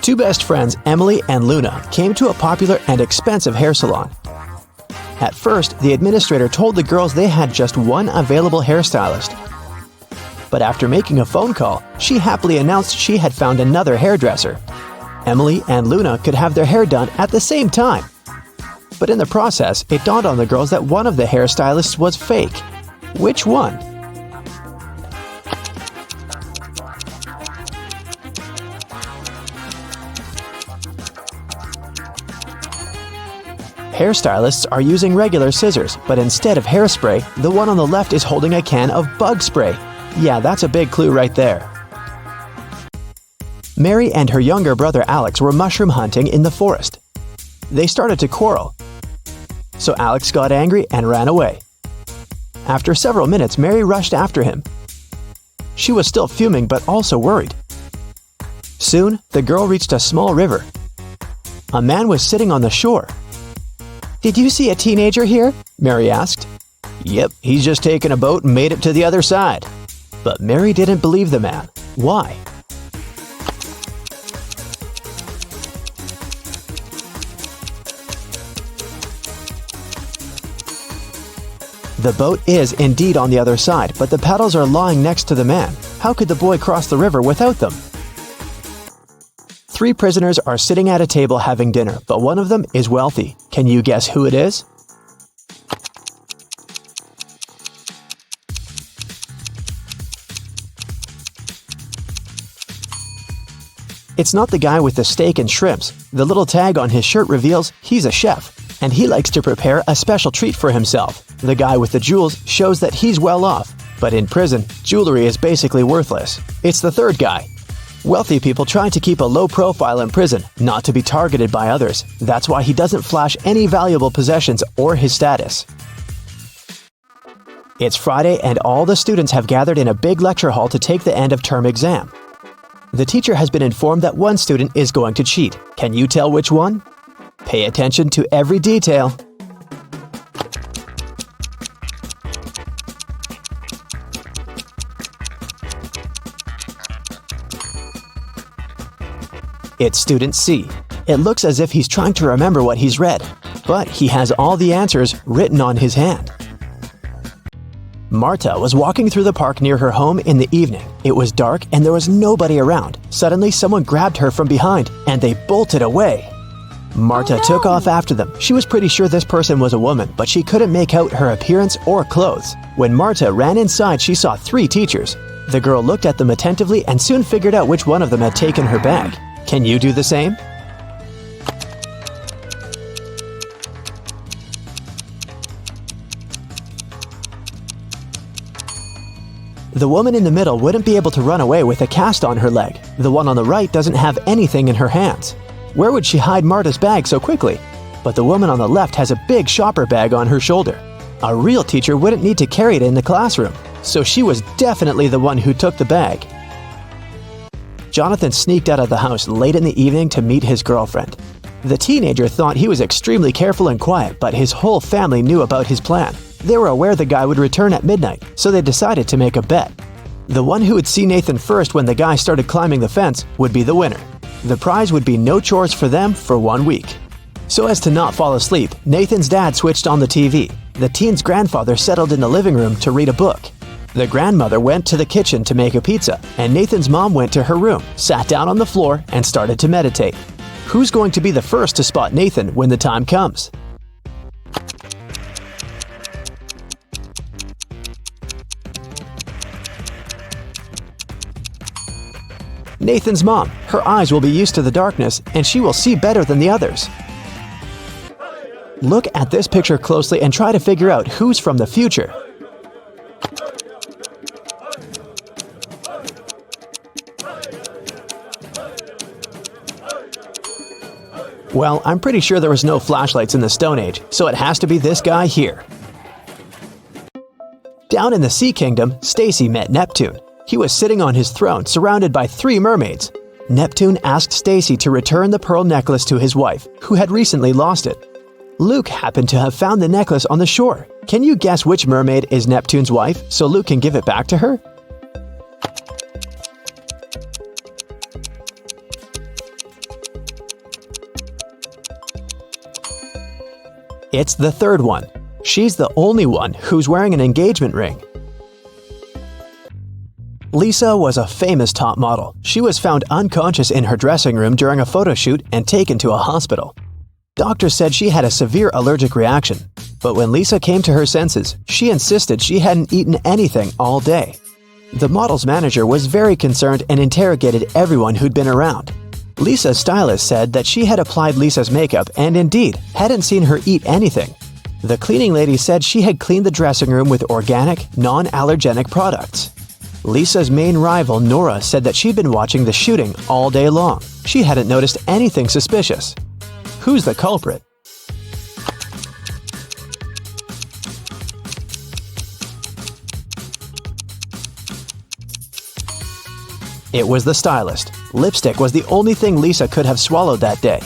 Two best friends, Emily and Luna, came to a popular and expensive hair salon. At first, the administrator told the girls they had just one available hairstylist. But after making a phone call, she happily announced she had found another hairdresser. Emily and Luna could have their hair done at the same time. But in the process, it dawned on the girls that one of the hairstylists was fake. Which one? Hairstylists are using regular scissors, but instead of hairspray, the one on the left is holding a can of bug spray. Yeah, that's a big clue right there. Mary and her younger brother Alex were mushroom hunting in the forest. They started to quarrel, so Alex got angry and ran away. After several minutes, Mary rushed after him. She was still fuming but also worried. Soon, the girl reached a small river. A man was sitting on the shore. "Did you see a teenager here?" Mary asked. "Yep, he's just taken a boat and made it to the other side." But Mary didn't believe the man. Why? The boat is indeed on the other side, but the paddles are lying next to the man. How could the boy cross the river without them? Three prisoners are sitting at a table having dinner, but one of them is wealthy. Can you guess who it is? It's not the guy with the steak and shrimps. The little tag on his shirt reveals he's a chef, and he likes to prepare a special treat for himself. The guy with the jewels shows that he's well off, but in prison, jewelry is basically worthless. It's the third guy. Wealthy people try to keep a low profile in prison, not to be targeted by others. That's why he doesn't flash any valuable possessions or his status. It's Friday and all the students have gathered in a big lecture hall to take the end of term exam. The teacher has been informed that one student is going to cheat. Can you tell which one? Pay attention to every detail. It's student C. It looks as if he's trying to remember what he's read, but he has all the answers written on his hand. Marta was walking through the park near her home in the evening. It was dark and there was nobody around. Suddenly, someone grabbed her from behind and they bolted away. Marta took off after them. She was pretty sure this person was a woman, but she couldn't make out her appearance or clothes. When Marta ran inside, she saw three teachers. The girl looked at them attentively and soon figured out which one of them had taken her bag. Can you do the same? The woman in the middle wouldn't be able to run away with a cast on her leg. The one on the right doesn't have anything in her hands. Where would she hide Marta's bag so quickly? But the woman on the left has a big shopper bag on her shoulder. A real teacher wouldn't need to carry it in the classroom, so she was definitely the one who took the bag. Jonathan sneaked out of the house late in the evening to meet his girlfriend. The teenager thought he was extremely careful and quiet, but his whole family knew about his plan. They were aware the guy would return at midnight, so they decided to make a bet. The one who would see Nathan first when the guy started climbing the fence would be the winner. The prize would be no chores for them for 1 week. So as to not fall asleep, Nathan's dad switched on the TV. The teen's grandfather settled in the living room to read a book. The grandmother went to the kitchen to make a pizza, and Nathan's mom went to her room, sat down on the floor, and started to meditate. Who's going to be the first to spot Nathan when the time comes? Nathan's mom. Her eyes will be used to the darkness, and she will see better than the others. Look at this picture closely and try to figure out who's from the future. Well, I'm pretty sure there was no flashlights in the Stone Age, so it has to be this guy here. Down in the Sea Kingdom, Stacy met Neptune. He was sitting on his throne, surrounded by 3 mermaids. Neptune asked Stacy to return the pearl necklace to his wife, who had recently lost it. Luke happened to have found the necklace on the shore. Can you guess which mermaid is Neptune's wife, so Luke can give it back to her? It's the third one. She's the only one who's wearing an engagement ring. Lisa was a famous top model. She was found unconscious in her dressing room during a photo shoot and taken to a hospital. Doctors said she had a severe allergic reaction, but when Lisa came to her senses, she insisted she hadn't eaten anything all day. The model's manager was very concerned and interrogated everyone who'd been around. Lisa's stylist said that she had applied Lisa's makeup and indeed hadn't seen her eat anything. The cleaning lady said she had cleaned the dressing room with organic, non-allergenic products. Lisa's main rival, Nora, said that she'd been watching the shooting all day long. She hadn't noticed anything suspicious. Who's the culprit? It was the stylist. Lipstick was the only thing Lisa could have swallowed that day.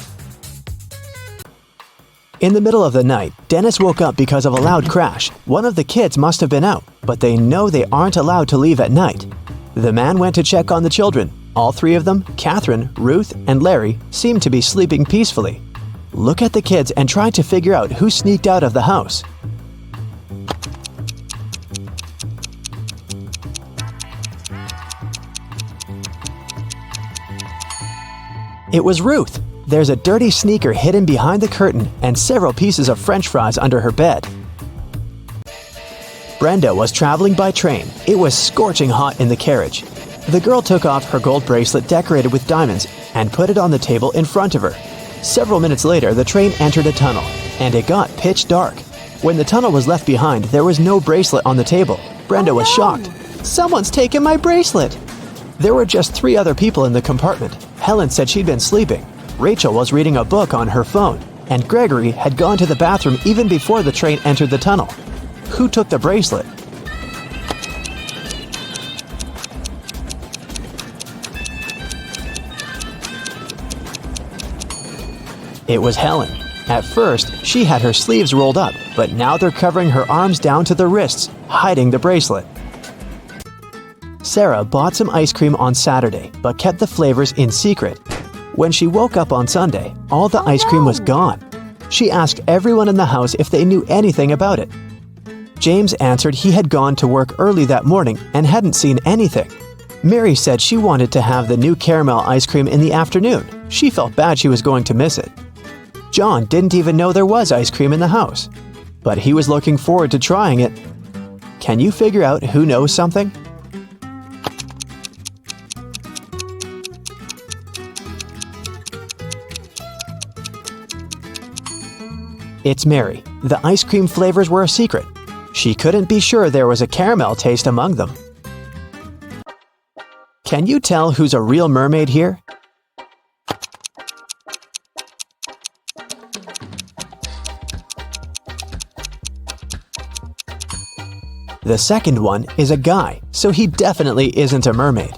In the middle of the night, Dennis woke up because of a loud crash. One of the kids must have been out, but they know they aren't allowed to leave at night. The man went to check on the children. All three of them, Catherine, Ruth, and Larry, seemed to be sleeping peacefully. Look at the kids and try to figure out who sneaked out of the house. It was Ruth. There's a dirty sneaker hidden behind the curtain and several pieces of French fries under her bed. Brenda was traveling by train. It was scorching hot in the carriage. The girl took off her gold bracelet decorated with diamonds and put it on the table in front of her. Several minutes later, the train entered a tunnel, and it got pitch dark. When the tunnel was left behind, there was no bracelet on the table. Brenda was shocked. "Someone's taken my bracelet!" There were just 3 other people in the compartment. Helen said she'd been sleeping. Rachel was reading a book on her phone, and Gregory had gone to the bathroom even before the train entered the tunnel. Who took the bracelet? It was Helen. At first, she had her sleeves rolled up, but now they're covering her arms down to the wrists, hiding the bracelet. Sarah bought some ice cream on Saturday, but kept the flavors in secret. When she woke up on Sunday, all the ice cream was gone. She asked everyone in the house if they knew anything about it. James answered he had gone to work early that morning and hadn't seen anything. Mary said she wanted to have the new caramel ice cream in the afternoon. She felt bad she was going to miss it. John didn't even know there was ice cream in the house, but he was looking forward to trying it. Can you figure out who knows something? It's Mary. The ice cream flavors were a secret. She couldn't be sure there was a caramel taste among them. Can you tell who's a real mermaid here? The second one is a guy, so he definitely isn't a mermaid.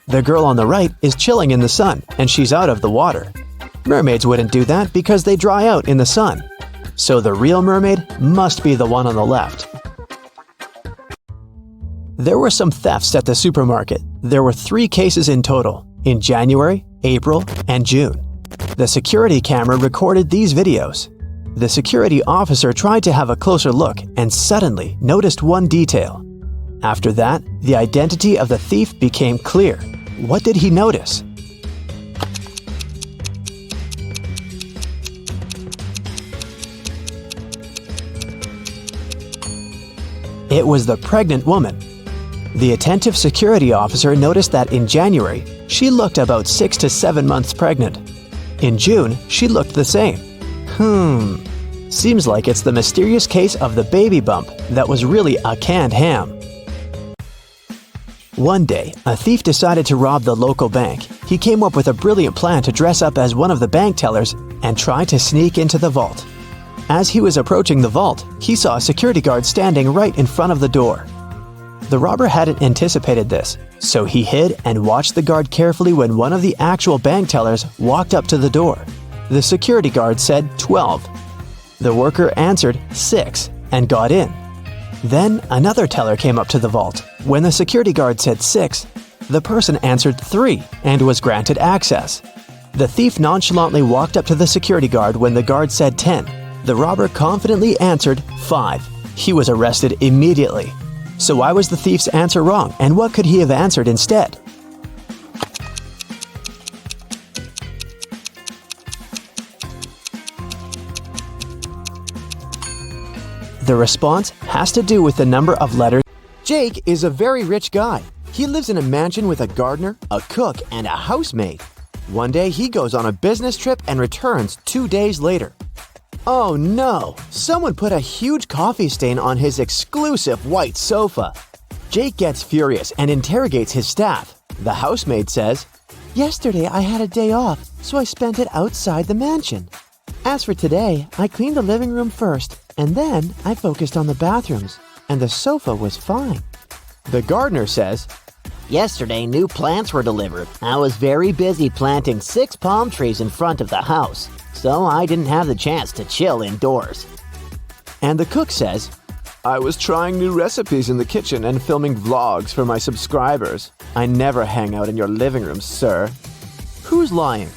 The girl on the right is chilling in the sun, and she's out of the water. Mermaids wouldn't do that because they dry out in the sun. So the real mermaid must be the one on the left. There were some thefts at the supermarket. There were 3 cases in total, in January, April, and June. The security camera recorded these videos. The security officer tried to have a closer look and suddenly noticed one detail. After that, the identity of the thief became clear. What did he notice? It was the pregnant woman. The attentive security officer noticed that in January, she looked about 6 to 7 months pregnant. In June, she looked the same. Seems like it's the mysterious case of the baby bump that was really a canned ham. One day, a thief decided to rob the local bank. He came up with a brilliant plan to dress up as one of the bank tellers and try to sneak into the vault. As he was approaching the vault, he saw a security guard standing right in front of the door. The robber hadn't anticipated this, so he hid and watched the guard carefully when one of the actual bank tellers walked up to the door. The security guard said 12. The worker answered 6 and got in. Then another teller came up to the vault. When the security guard said 6, the person answered 3 and was granted access. The thief nonchalantly walked up to the security guard when the guard said 10. The robber confidently answered 5. He was arrested immediately. So why was the thief's answer wrong, and what could he have answered instead? The response has to do with the number of letters. Jake is a very rich guy. He lives in a mansion with a gardener, a cook, and a housemaid. One day he goes on a business trip and returns 2 days later. Oh no! Someone put a huge coffee stain on his exclusive white sofa. Jake gets furious and interrogates his staff. The housemaid says, "Yesterday I had a day off, so I spent it outside the mansion. As for today, I cleaned the living room first, and then I focused on the bathrooms, and the sofa was fine." The gardener says, "Yesterday, new plants were delivered. I was very busy planting 6 palm trees in front of the house, so I didn't have the chance to chill indoors." And the cook says, "I was trying new recipes in the kitchen and filming vlogs for my subscribers. I never hang out in your living room, sir." Who's lying?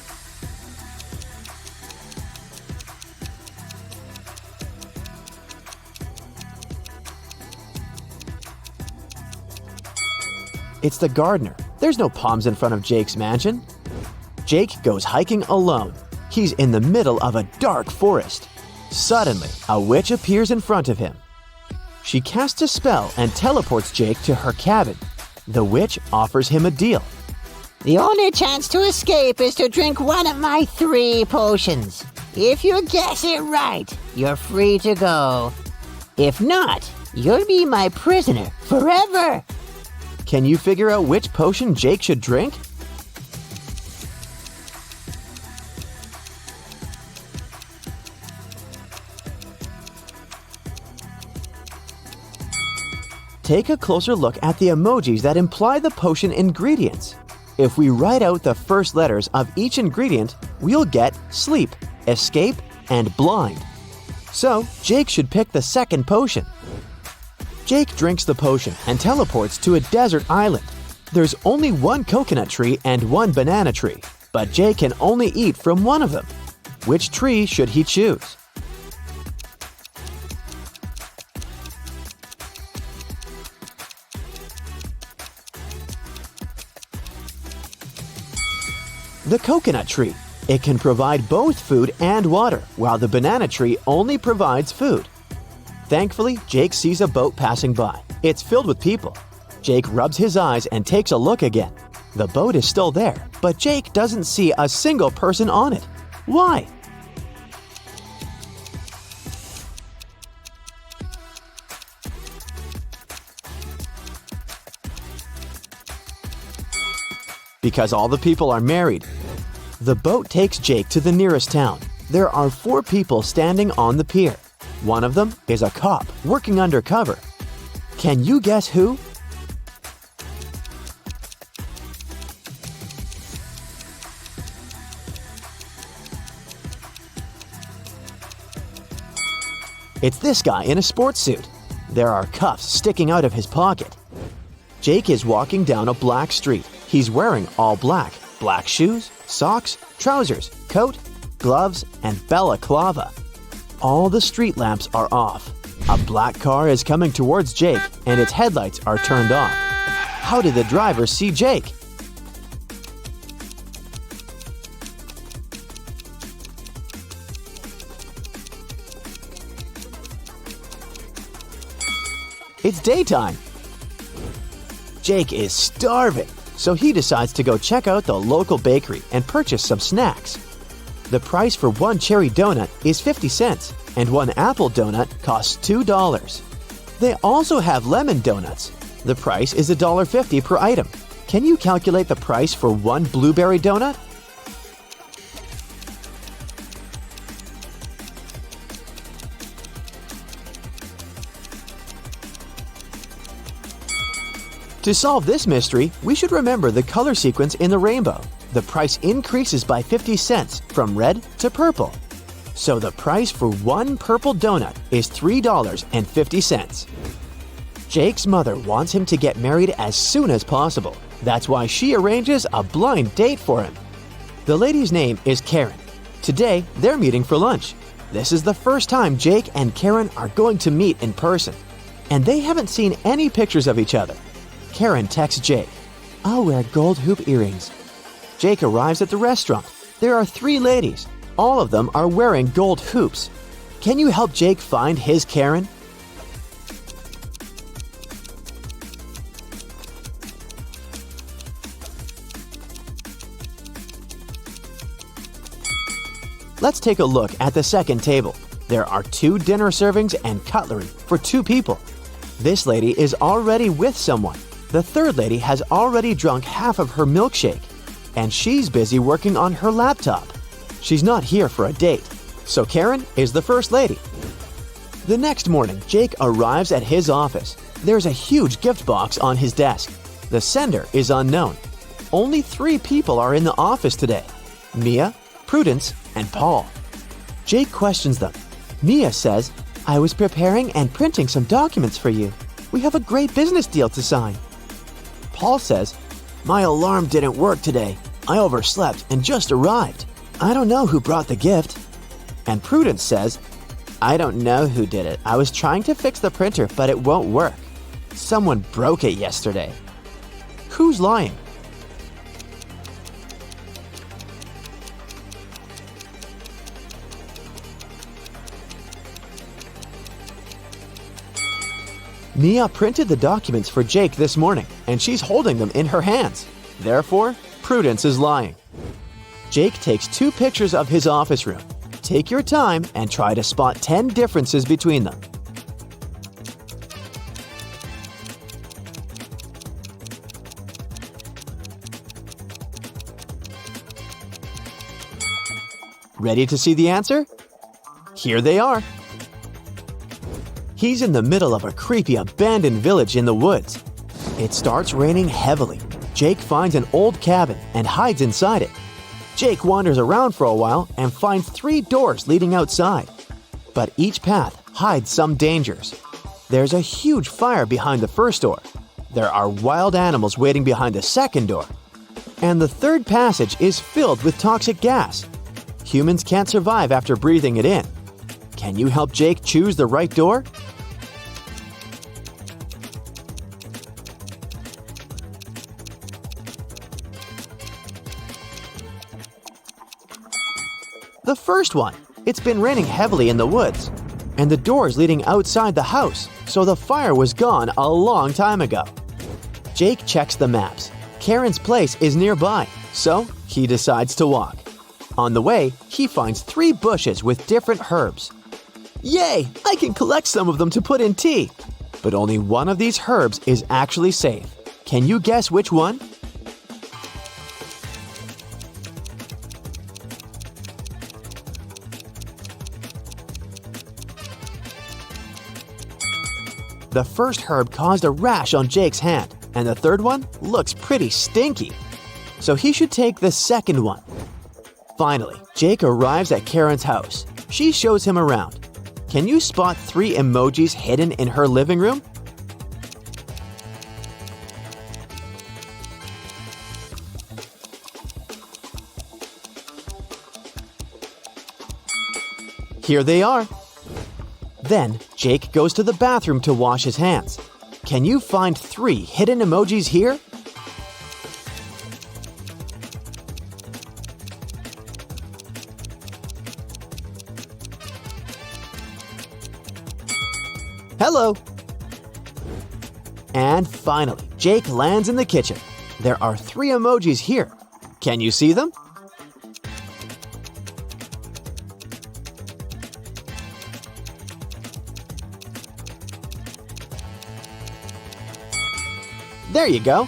It's the gardener. There's no palms in front of Jake's mansion. Jake goes hiking alone. He's in the middle of a dark forest. Suddenly, a witch appears in front of him. She casts a spell and teleports Jake to her cabin. The witch offers him a deal. "The only chance to escape is to drink one of my 3 potions. If you guess it right, you're free to go. If not, you'll be my prisoner forever." Can you figure out which potion Jake should drink? Take a closer look at the emojis that imply the potion ingredients. If we write out the first letters of each ingredient, we'll get sleep, escape, and blind. So, Jake should pick the second potion. Jake drinks the potion and teleports to a desert island. There's only 1 coconut tree and 1 banana tree, but Jake can only eat from one of them. Which tree should he choose? The coconut tree. It can provide both food and water, while the banana tree only provides food. Thankfully, Jake sees a boat passing by. It's filled with people. Jake rubs his eyes and takes a look again. The boat is still there, but Jake doesn't see a single person on it. Why? Because all the people are married. The boat takes Jake to the nearest town. There are 4 people standing on the pier. One of them is a cop working undercover. Can you guess who? It's this guy in a sports suit. There are cuffs sticking out of his pocket. Jake is walking down a black street. He's wearing all black. Black shoes, socks, trousers, coat, gloves, and balaclava. All the street lamps are off. A black car is coming towards Jake, and its headlights are turned off. How did the driver see Jake? It's daytime. Jake is starving, so he decides to go check out the local bakery and purchase some snacks. The price for 1 cherry donut is 50 cents, and 1 apple donut costs $2. They also have lemon donuts. The price is $1.50 per item. Can you calculate the price for 1 blueberry donut? To solve this mystery, we should remember the color sequence in the rainbow. The price increases by 50 cents from red to purple. So the price for 1 purple donut is $3.50. Jake's mother wants him to get married as soon as possible. That's why she arranges a blind date for him. The lady's name is Karen. Today, they're meeting for lunch. This is the first time Jake and Karen are going to meet in person, and they haven't seen any pictures of each other. Karen texts Jake, "I'll wear gold hoop earrings." Jake arrives at the restaurant. There are 3 ladies. All of them are wearing gold hoops. Can you help Jake find his Karen? Let's take a look at the second table. There are 2 dinner servings and cutlery for 2 people. This lady is already with someone. The third lady has already drunk half of her milkshake, and she's busy working on her laptop. She's not here for a date, so Karen is the first lady. The next morning, Jake arrives at his office. There's a huge gift box on his desk. The sender is unknown. Only 3 people are in the office today: Mia, Prudence, and Paul. Jake questions them. Mia says, "I was preparing and printing some documents for you. We have a great business deal to sign." Paul says, "My alarm didn't work today. I overslept and just arrived. I don't know who brought the gift." And Prudence says, "I don't know who did it. I was trying to fix the printer, but it won't work. Someone broke it yesterday." Who's lying? Mia printed the documents for Jake this morning, and she's holding them in her hands. Therefore, Prudence is lying. Jake takes 2 pictures of his office room. Take your time and try to spot 10 differences between them. Ready to see the answer? Here they are. He's in the middle of a creepy abandoned village in the woods. It starts raining heavily. Jake finds an old cabin and hides inside it. Jake wanders around for a while and finds 3 doors leading outside. But each path hides some dangers. There's a huge fire behind the first door. There are wild animals waiting behind the second door. And the third passage is filled with toxic gas. Humans can't survive after breathing it in. Can you help Jake choose the right door? The first one. It's been raining heavily in the woods, and the door's leading outside the house, so the fire was gone a long time ago. Jake checks the maps. Karen's place is nearby, so he decides to walk. On the way, he finds 3 bushes with different herbs. Yay! I can collect some of them to put in tea! But only one of these herbs is actually safe. Can you guess which one? The first herb caused a rash on Jake's hand, and the third one looks pretty stinky. So he should take the second one. Finally, Jake arrives at Karen's house. She shows him around. Can you spot 3 emojis hidden in her living room? Here they are. Then, Jake goes to the bathroom to wash his hands. Can you find 3 hidden emojis here? Hello! And finally, Jake lands in the kitchen. There are 3 emojis here. Can you see them? There you go.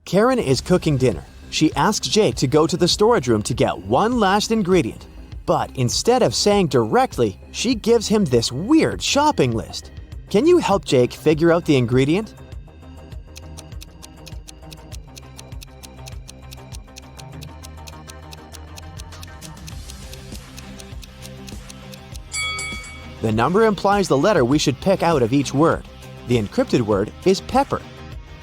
Karen is cooking dinner. She asks Jake to go to the storage room to get one last ingredient. But instead of saying directly, she gives him this weird shopping list. Can you help Jake figure out the ingredient? The number implies the letter we should pick out of each word. The encrypted word is pepper.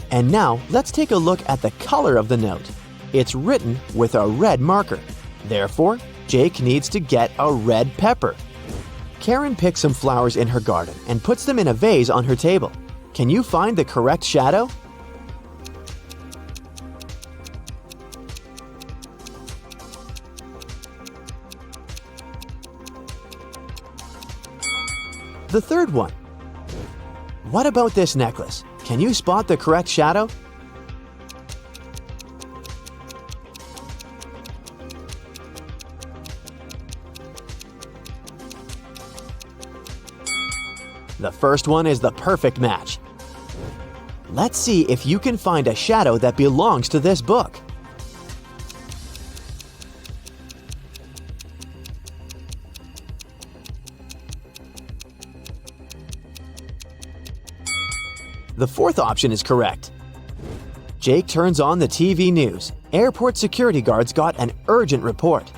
And now let's take a look at the color of the note. It's written with a red marker. Therefore, Jake needs to get a red pepper. Karen picks some flowers in her garden and puts them in a vase on her table. Can you find the correct shadow? The third one. What about this necklace? Can you spot the correct shadow? The first one is the perfect match. Let's see if you can find a shadow that belongs to this book. The fourth option is correct. Jake turns on the TV news. Airport security guards got an urgent report.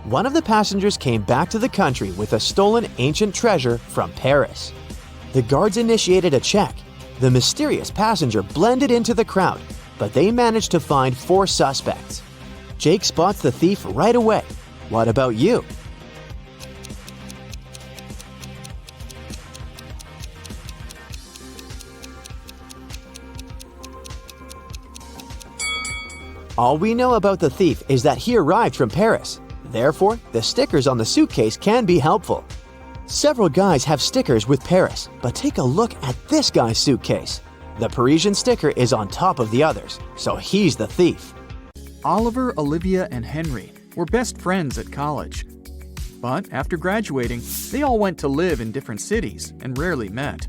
One of the passengers came back to the country with a stolen ancient treasure from Paris. The guards initiated a check. The mysterious passenger blended into the crowd, but they managed to find 4 suspects. Jake spots the thief right away. What about you? All we know about the thief is that he arrived from Paris. Therefore, the stickers on the suitcase can be helpful. Several guys have stickers with Paris, but take a look at this guy's suitcase. The Parisian sticker is on top of the others, so he's the thief. Oliver, Olivia, and Henry were best friends at college. But after graduating, they all went to live in different cities and rarely met.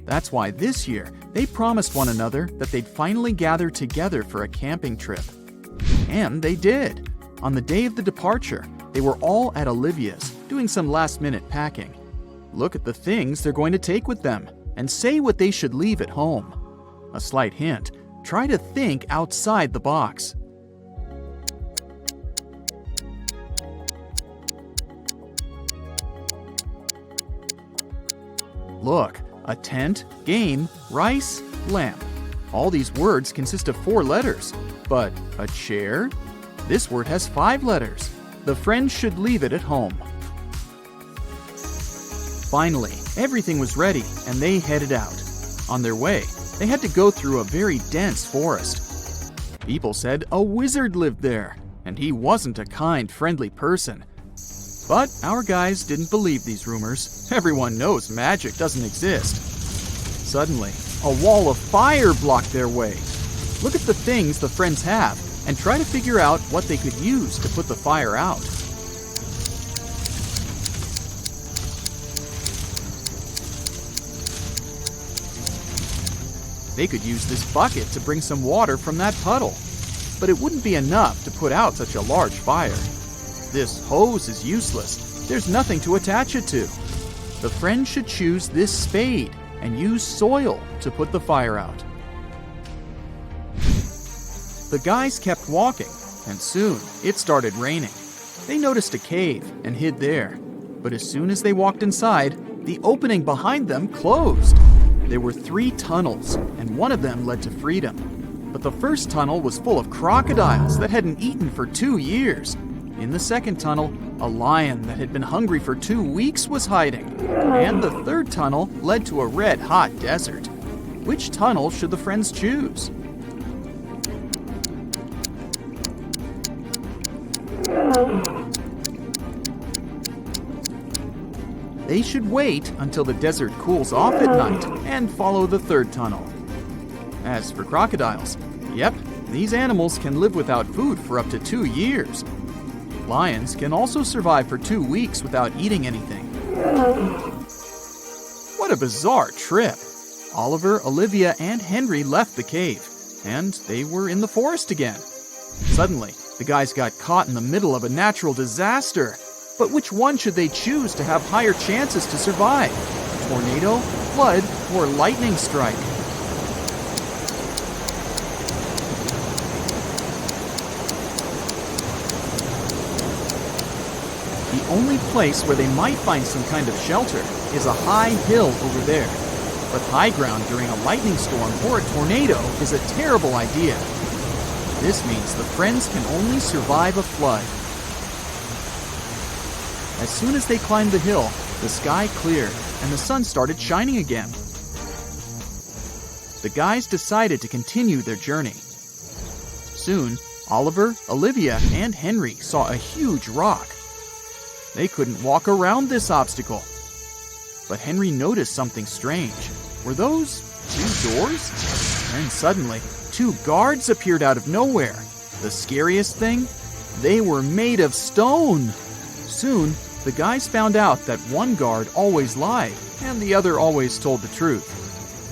That's why this year, they promised one another that they'd finally gather together for a camping trip. And they did. On the day of the departure, they were all at Olivia's, doing some last-minute packing. Look at the things they're going to take with them, and say what they should leave at home. A slight hint, try to think outside the box. Look, a tent, game, rice, lamp. All these words consist of 4 letters. But a chair? This word has 5 letters. The friends should leave it at home. Finally, everything was ready and they headed out. On their way, they had to go through a very dense forest. People said a wizard lived there, and he wasn't a kind, friendly person. But our guys didn't believe these rumors. Everyone knows magic doesn't exist. Suddenly, a wall of fire blocked their way. Look at the things the friends have and try to figure out what they could use to put the fire out. They could use this bucket to bring some water from that puddle, but it wouldn't be enough to put out such a large fire. This hose is useless. There's nothing to attach it to. The friends should choose this spade and use soil to put the fire out. The guys kept walking, and soon it started raining. They noticed a cave and hid there, but as soon as they walked inside, the opening behind them closed. There were 3 tunnels, and one of them led to freedom. But the first tunnel was full of crocodiles that hadn't eaten for 2 years. In the second tunnel, a lion that had been hungry for 2 weeks was hiding. And the third tunnel led to a red-hot desert. Which tunnel should the friends choose? They should wait until the desert cools off at night and follow the third tunnel. As for crocodiles, yep, these animals can live without food for up to 2 years. Lions can also survive for 2 weeks without eating anything. What a bizarre trip! Oliver, Olivia, and Henry left the cave, and they were in the forest again. Suddenly, the guys got caught in the middle of a natural disaster. But which one should they choose to have higher chances to survive? Tornado, flood, or lightning strike? The only place where they might find some kind of shelter is a high hill over there. But high ground during a lightning storm or a tornado is a terrible idea. This means the friends can only survive a flood. As soon as they climbed the hill, the sky cleared and the sun started shining again. The guys decided to continue their journey. Soon, Oliver, Olivia, and Henry saw a huge rock. They couldn't walk around this obstacle. But Henry noticed something strange. Were those 2 doors? Then suddenly, 2 guards appeared out of nowhere. The scariest thing? They were made of stone. Soon, the guys found out that one guard always lied and the other always told the truth.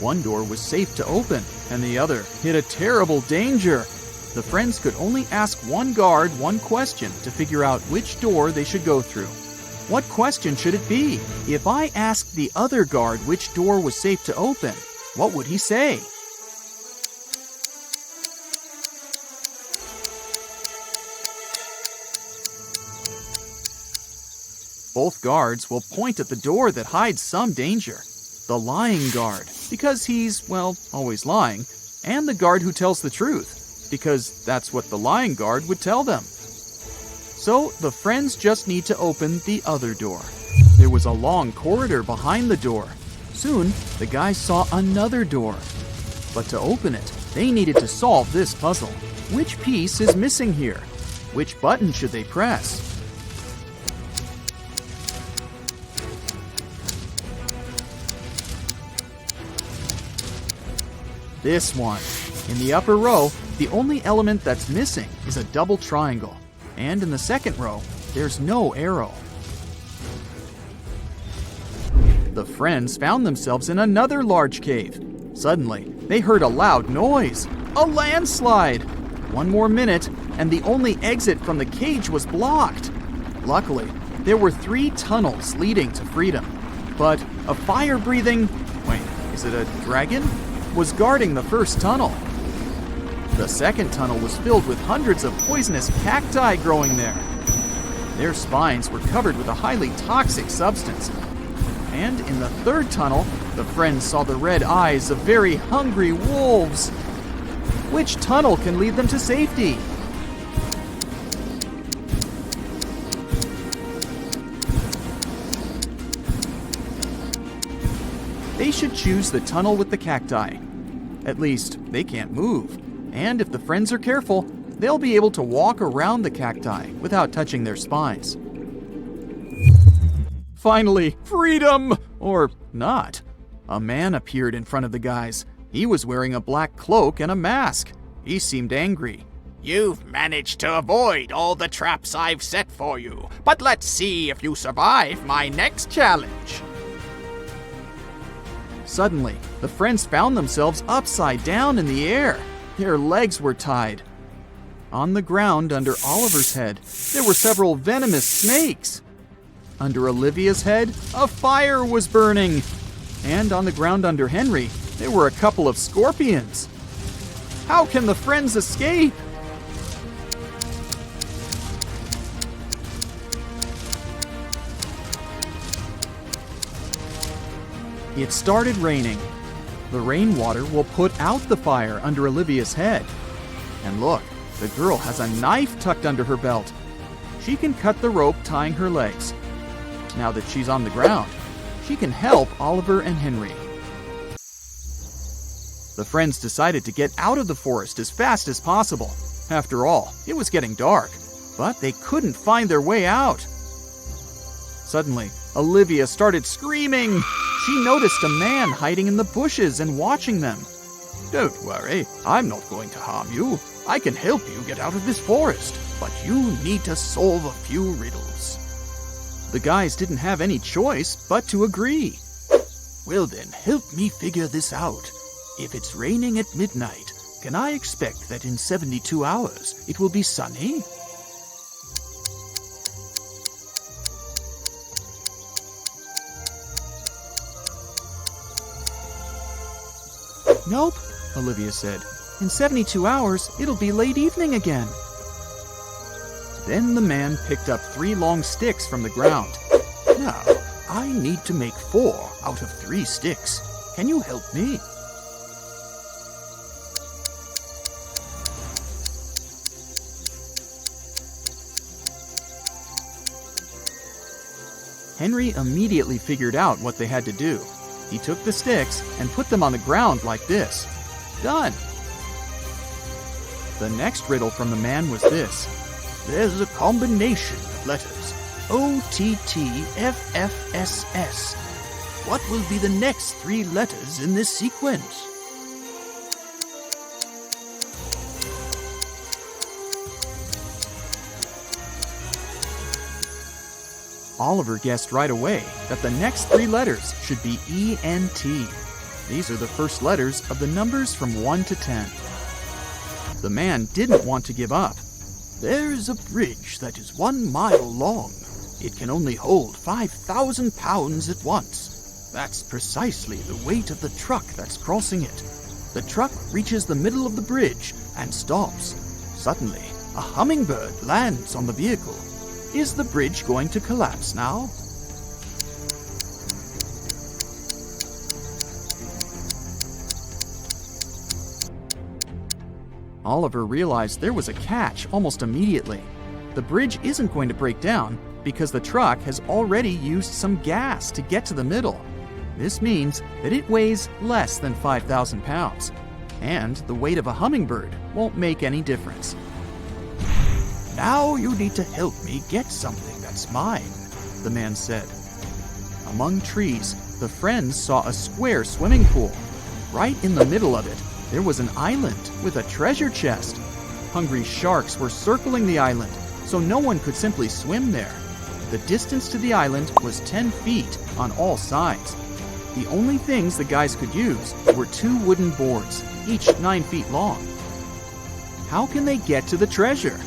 One door was safe to open and the other hid a terrible danger. The friends could only ask one guard one question to figure out which door they should go through. What question should it be? If I asked the other guard which door was safe to open, what would he say? Both guards will point at the door that hides some danger. The lying guard, because he's, well, always lying, and the guard who tells the truth, because that's what the lying guard would tell them. So the friends just need to open the other door. There was a long corridor behind the door. Soon, the guys saw another door. But to open it, they needed to solve this puzzle. Which piece is missing here? Which button should they press? This one. In the upper row, the only element that's missing is a double triangle. And in the second row, there's no arrow. The friends found themselves in another large cave. Suddenly, they heard a loud noise. A landslide! One more minute, and the only exit from the cage was blocked. Luckily, there were 3 tunnels leading to freedom. But a fire-breathing... wait, is it a dragon? Was guarding the first tunnel. The second tunnel was filled with hundreds of poisonous cacti growing there. Their spines were covered with a highly toxic substance. And in the third tunnel, the friends saw the red eyes of very hungry wolves. Which tunnel can lead them to safety? They should choose the tunnel with the cacti. At least, they can't move. And if the friends are careful, they'll be able to walk around the cacti without touching their spines. Finally, freedom! Or not. A man appeared in front of the guys. He was wearing a black cloak and a mask. He seemed angry. You've managed to avoid all the traps I've set for you, but let's see if you survive my next challenge. Suddenly, the friends found themselves upside down in the air. Their legs were tied. On the ground under Oliver's head, there were several venomous snakes. Under Olivia's head, a fire was burning. And on the ground under Henry, there were a couple of scorpions. How can the friends escape? It started raining. The rainwater will put out the fire under Olivia's head. And look, the girl has a knife tucked under her belt. She can cut the rope tying her legs. Now that she's on the ground, she can help Oliver and Henry. The friends decided to get out of the forest as fast as possible. After all, it was getting dark, but they couldn't find their way out. Suddenly, Olivia started screaming. She noticed a man hiding in the bushes and watching them. Don't worry, I'm not going to harm you. I can help you get out of this forest, but you need to solve a few riddles. The guys didn't have any choice but to agree. Well then, help me figure this out. If it's raining at midnight, can I expect that in 72 hours it will be sunny? Nope, Olivia said. In 72 hours, it'll be late evening again. Then the man picked up 3 long sticks from the ground. Now, I need to make 4 out of 3 sticks. Can you help me? Henry immediately figured out what they had to do. He took the sticks and put them on the ground like this. Done! The next riddle from the man was this. There's a combination of letters. OTTFFSS. What will be the next 3 letters in this sequence? Oliver guessed right away that the next 3 letters should be ENT. These are the first letters of the numbers from 1 to 10. The man didn't want to give up. There is a bridge that is 1 mile long. It can only hold 5,000 pounds at once. That's precisely the weight of the truck that's crossing it. The truck reaches the middle of the bridge and stops. Suddenly, a hummingbird lands on the vehicle. Is the bridge going to collapse now? Oliver realized there was a catch almost immediately. The bridge isn't going to break down because the truck has already used some gas to get to the middle. This means that it weighs less than 5,000 pounds, and the weight of a hummingbird won't make any difference. Now you need to help me get something that's mine, the man said. Among trees, the friends saw a square swimming pool. Right in the middle of it, there was an island with a treasure chest. Hungry sharks were circling the island, so no one could simply swim there. The distance to the island was 10 feet on all sides. The only things the guys could use were 2 wooden boards, each 9 feet long. How can they get to the treasure?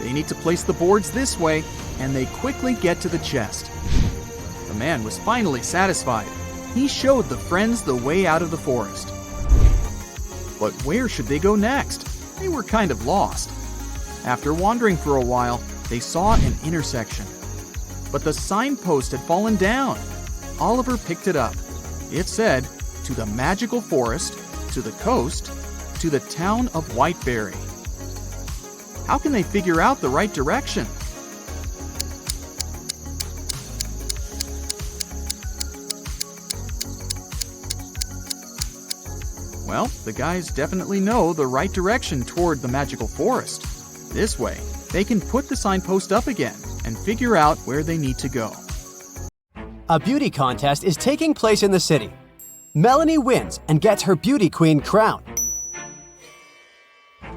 They need to place the boards this way, and they quickly get to the chest. The man was finally satisfied. He showed the friends the way out of the forest. But where should they go next? They were kind of lost. After wandering for a while, they saw an intersection. But the signpost had fallen down. Oliver picked it up. It said, "To the magical forest, to the coast, to the town of Whiteberry." How can they figure out the right direction? Well, the guys definitely know the right direction toward the magical forest. This way, they can put the signpost up again and figure out where they need to go. A beauty contest is taking place in the city. Melanie wins and gets her beauty queen crown.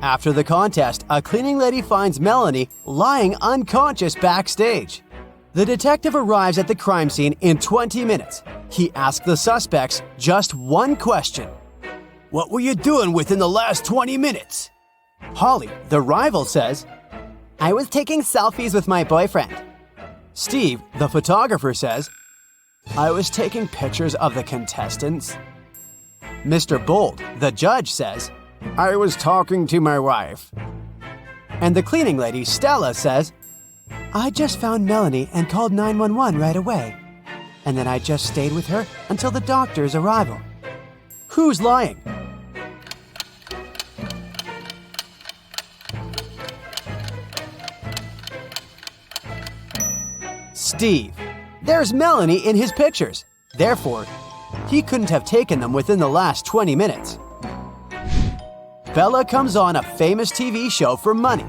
After the contest, a cleaning lady finds Melanie lying unconscious backstage. The detective arrives at the crime scene in 20 minutes. He asks the suspects just one question. "What were you doing within the last 20 minutes?" Holly, the rival, says, I was taking selfies with my boyfriend. Steve, the photographer, says, "I was taking pictures of the contestants." Mr. Bold, the judge, says, "I was talking to my wife." And the cleaning lady, Stella, says, "I just found Melanie and called 911 right away. And then I just stayed with her until the doctor's arrival." Who's lying? Steve. There's Melanie in his pictures. Therefore, he couldn't have taken them within the last 20 minutes. Bella comes on a famous TV show for money.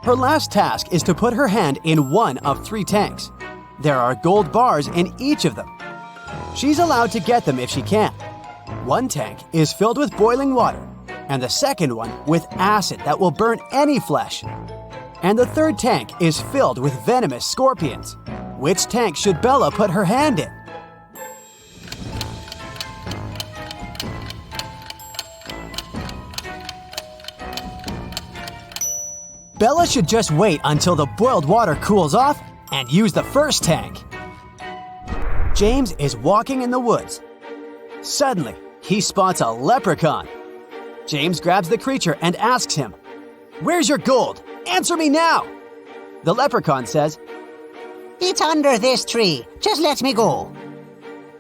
Her last task is to put her hand in one of 3 tanks. There are gold bars in each of them. She's allowed to get them if she can. One tank is filled with boiling water, and the second one with acid that will burn any flesh. And the third tank is filled with venomous scorpions. Which tank should Bella put her hand in? Bella should just wait until the boiled water cools off and use the first tank. James is walking in the woods. Suddenly, he spots a leprechaun. James grabs the creature and asks him, "Where's your gold? Answer me now!" The leprechaun says, It's under this tree. Just let me go.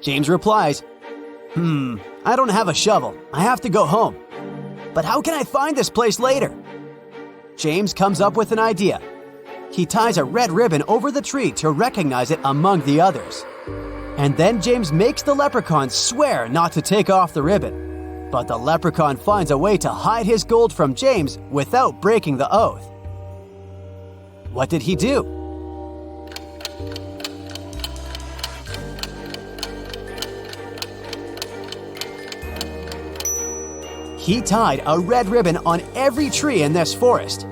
James replies, I don't have a shovel. I have to go home. But how can I find this place later? James comes up with an idea. He ties a red ribbon over the tree to recognize it among the others. And then James makes the leprechaun swear not to take off the ribbon. But the leprechaun finds a way to hide his gold from James without breaking the oath. What did he do? He tied a red ribbon on every tree in this forest.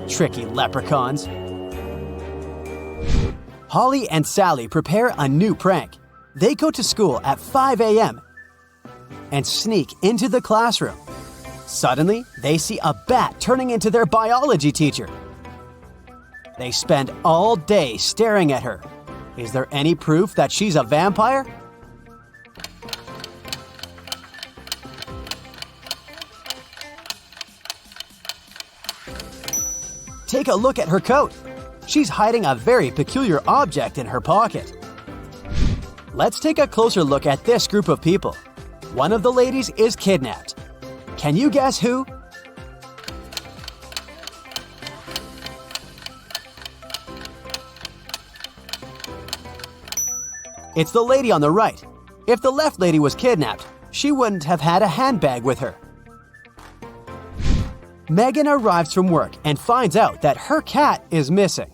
Tricky leprechauns. Holly and Sally prepare a new prank. They go to school at 5 a.m. and sneak into the classroom. Suddenly, they see a bat turning into their biology teacher. They spend all day staring at her. Is there any proof that she's a vampire? Take a look at her coat. She's hiding a very peculiar object in her pocket. Let's take a closer look at this group of people. One of the ladies is kidnapped. Can you guess who? It's the lady on the right. If the left lady was kidnapped, she wouldn't have had a handbag with her. Megan arrives from work and finds out that her cat is missing.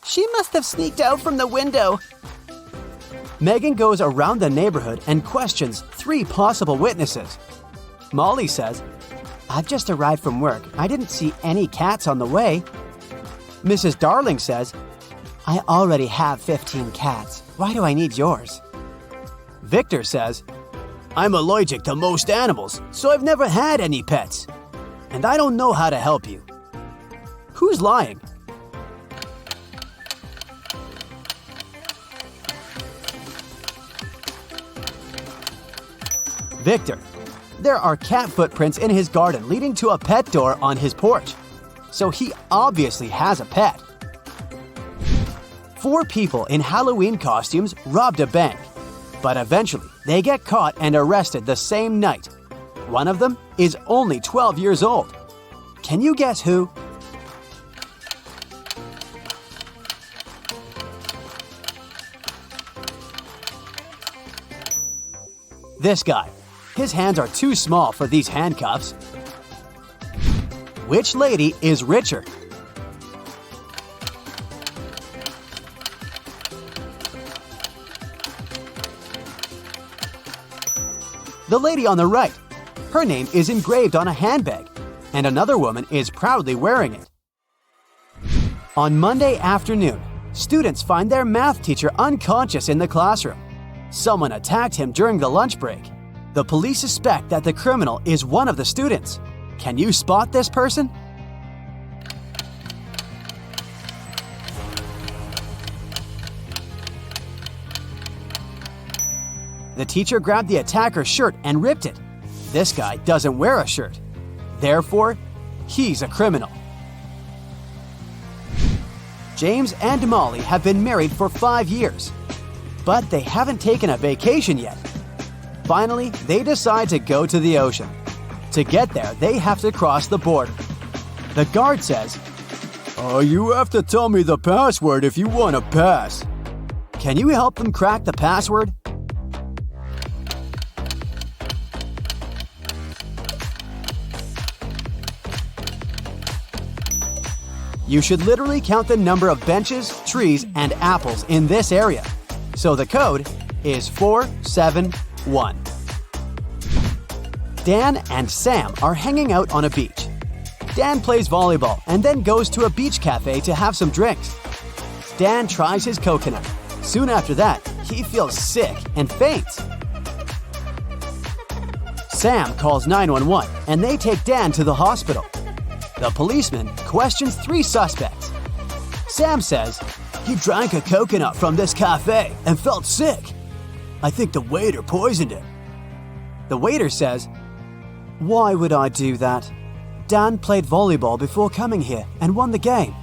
She must have sneaked out from the window. Megan goes around the neighborhood and questions 3 possible witnesses. Molly says, "I've just arrived from work. I didn't see any cats on the way." Mrs. Darling says, "I already have 15 cats. Why do I need yours?" Victor says, "I'm allergic to most animals, so I've never had any pets. And I don't know how to help you." Who's lying? Victor. There are cat footprints in his garden leading to a pet door on his porch. So he obviously has a pet. 4 people in Halloween costumes robbed a bank. But eventually, they get caught and arrested the same night. One of them is only 12 years old. Can you guess who? This guy. His hands are too small for these handcuffs. Which lady is richer? The lady on the right. Her name is engraved on a handbag, and another woman is proudly wearing it. On Monday afternoon, students find their math teacher unconscious in the classroom. Someone attacked him during the lunch break. The police suspect that the criminal is one of the students. Can you spot this person? The teacher grabbed the attacker's shirt and ripped it. This guy doesn't wear a shirt. Therefore, he's a criminal. James and Molly have been married for 5 years, but they haven't taken a vacation yet. Finally, they decide to go to the ocean. To get there, they have to cross the border. The guard says, "You have to tell me the password if you want to pass." Can you help them crack the password? You should literally count the number of benches, trees, and apples in this area. So the code is 471. Dan and Sam are hanging out on a beach. Dan plays volleyball and then goes to a beach cafe to have some drinks. Dan tries his coconut. Soon after that, he feels sick and faints. Sam calls 911 and they take Dan to the hospital. The policeman questions 3 suspects. Sam says, "He drank a coconut from this cafe and felt sick. I think the waiter poisoned him." The waiter says, "Why would I do that? Dan played volleyball before coming here and won the game.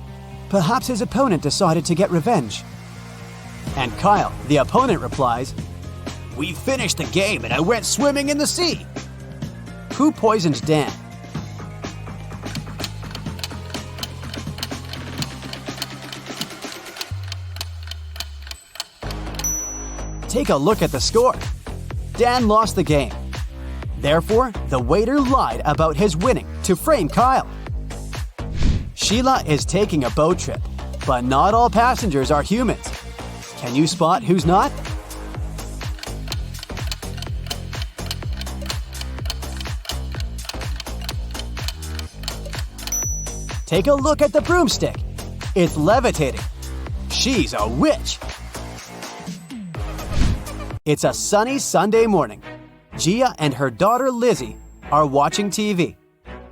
Perhaps his opponent decided to get revenge." And Kyle, the opponent, replies, We finished the game and I went swimming in the sea. Who poisoned Dan? Take a look at the score. Dan lost the game. Therefore, the waiter lied about his winning to frame Kyle. Sheila is taking a boat trip, but not all passengers are humans. Can you spot who's not? Take a look at the broomstick. It's levitating. She's a witch. It's a sunny Sunday morning. Gia and her daughter Lizzie are watching TV.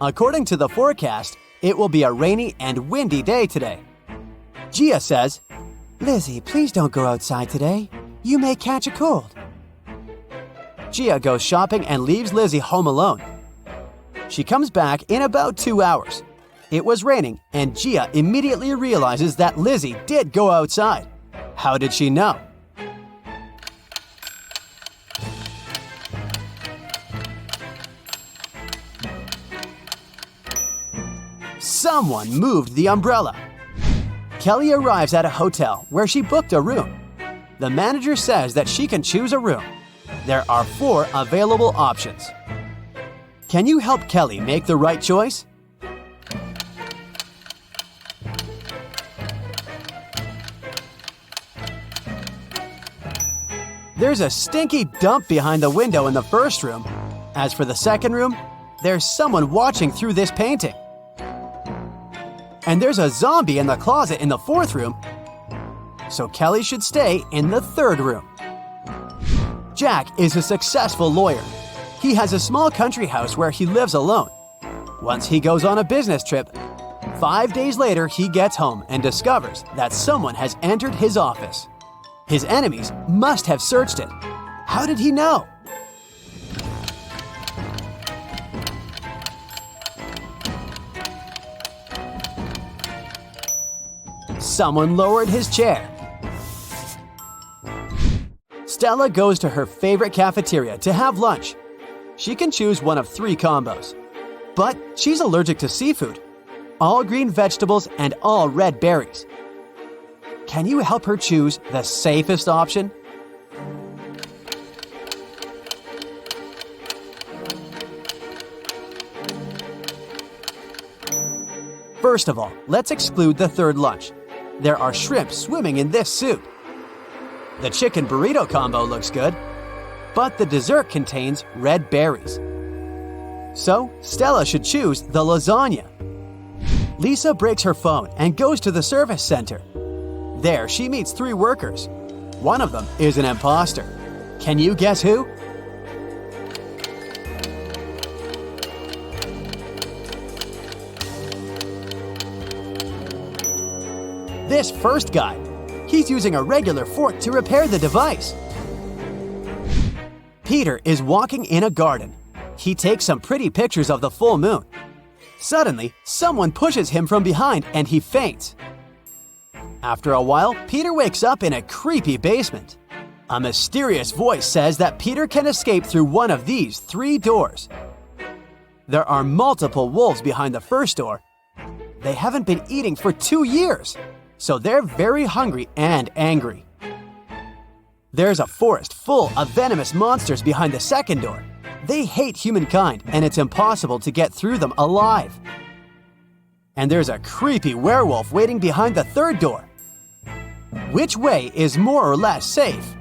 According to the forecast, it will be a rainy and windy day today. Gia says, "Lizzie, please don't go outside today. You may catch a cold." Gia goes shopping and leaves Lizzie home alone. She comes back in about 2 hours. It was raining, and Gia immediately realizes that Lizzie did go outside. How did she know? Someone moved the umbrella. Kelly arrives at a hotel where she booked a room. The manager says that she can choose a room. There are 4 available options. Can you help Kelly make the right choice? There's a stinky dump behind the window in the first room. As for the second room, there's someone watching through this painting. And there's a zombie in the closet in the fourth room. So Kelly should stay in the third room. Jack is a successful lawyer. He has a small country house where he lives alone. Once he goes on a business trip, 5 days later he gets home and discovers that someone has entered his office. His enemies must have searched it. How did he know? Someone lowered his chair. Stella goes to her favorite cafeteria to have lunch. She can choose one of 3 combos. But she's allergic to seafood, all green vegetables, and all red berries. Can you help her choose the safest option? First of all, let's exclude the third lunch. There are shrimp swimming in this soup. The chicken burrito combo looks good, but the dessert contains red berries. So, Stella should choose the lasagna. Lisa breaks her phone and goes to the service center. There, she meets 3 workers. One of them is an imposter. Can you guess who? This first guy. He's using a regular fork to repair the device. Peter is walking in a garden. He takes some pretty pictures of the full moon. Suddenly, someone pushes him from behind and he faints. After a while, Peter wakes up in a creepy basement. A mysterious voice says that Peter can escape through one of these 3 doors. There are multiple wolves behind the first door. They haven't been eating for 2 years, so they're very hungry and angry. There's a forest full of venomous monsters behind the second door. They hate humankind, and it's impossible to get through them alive. And there's a creepy werewolf waiting behind the third door. Which way is more or less safe?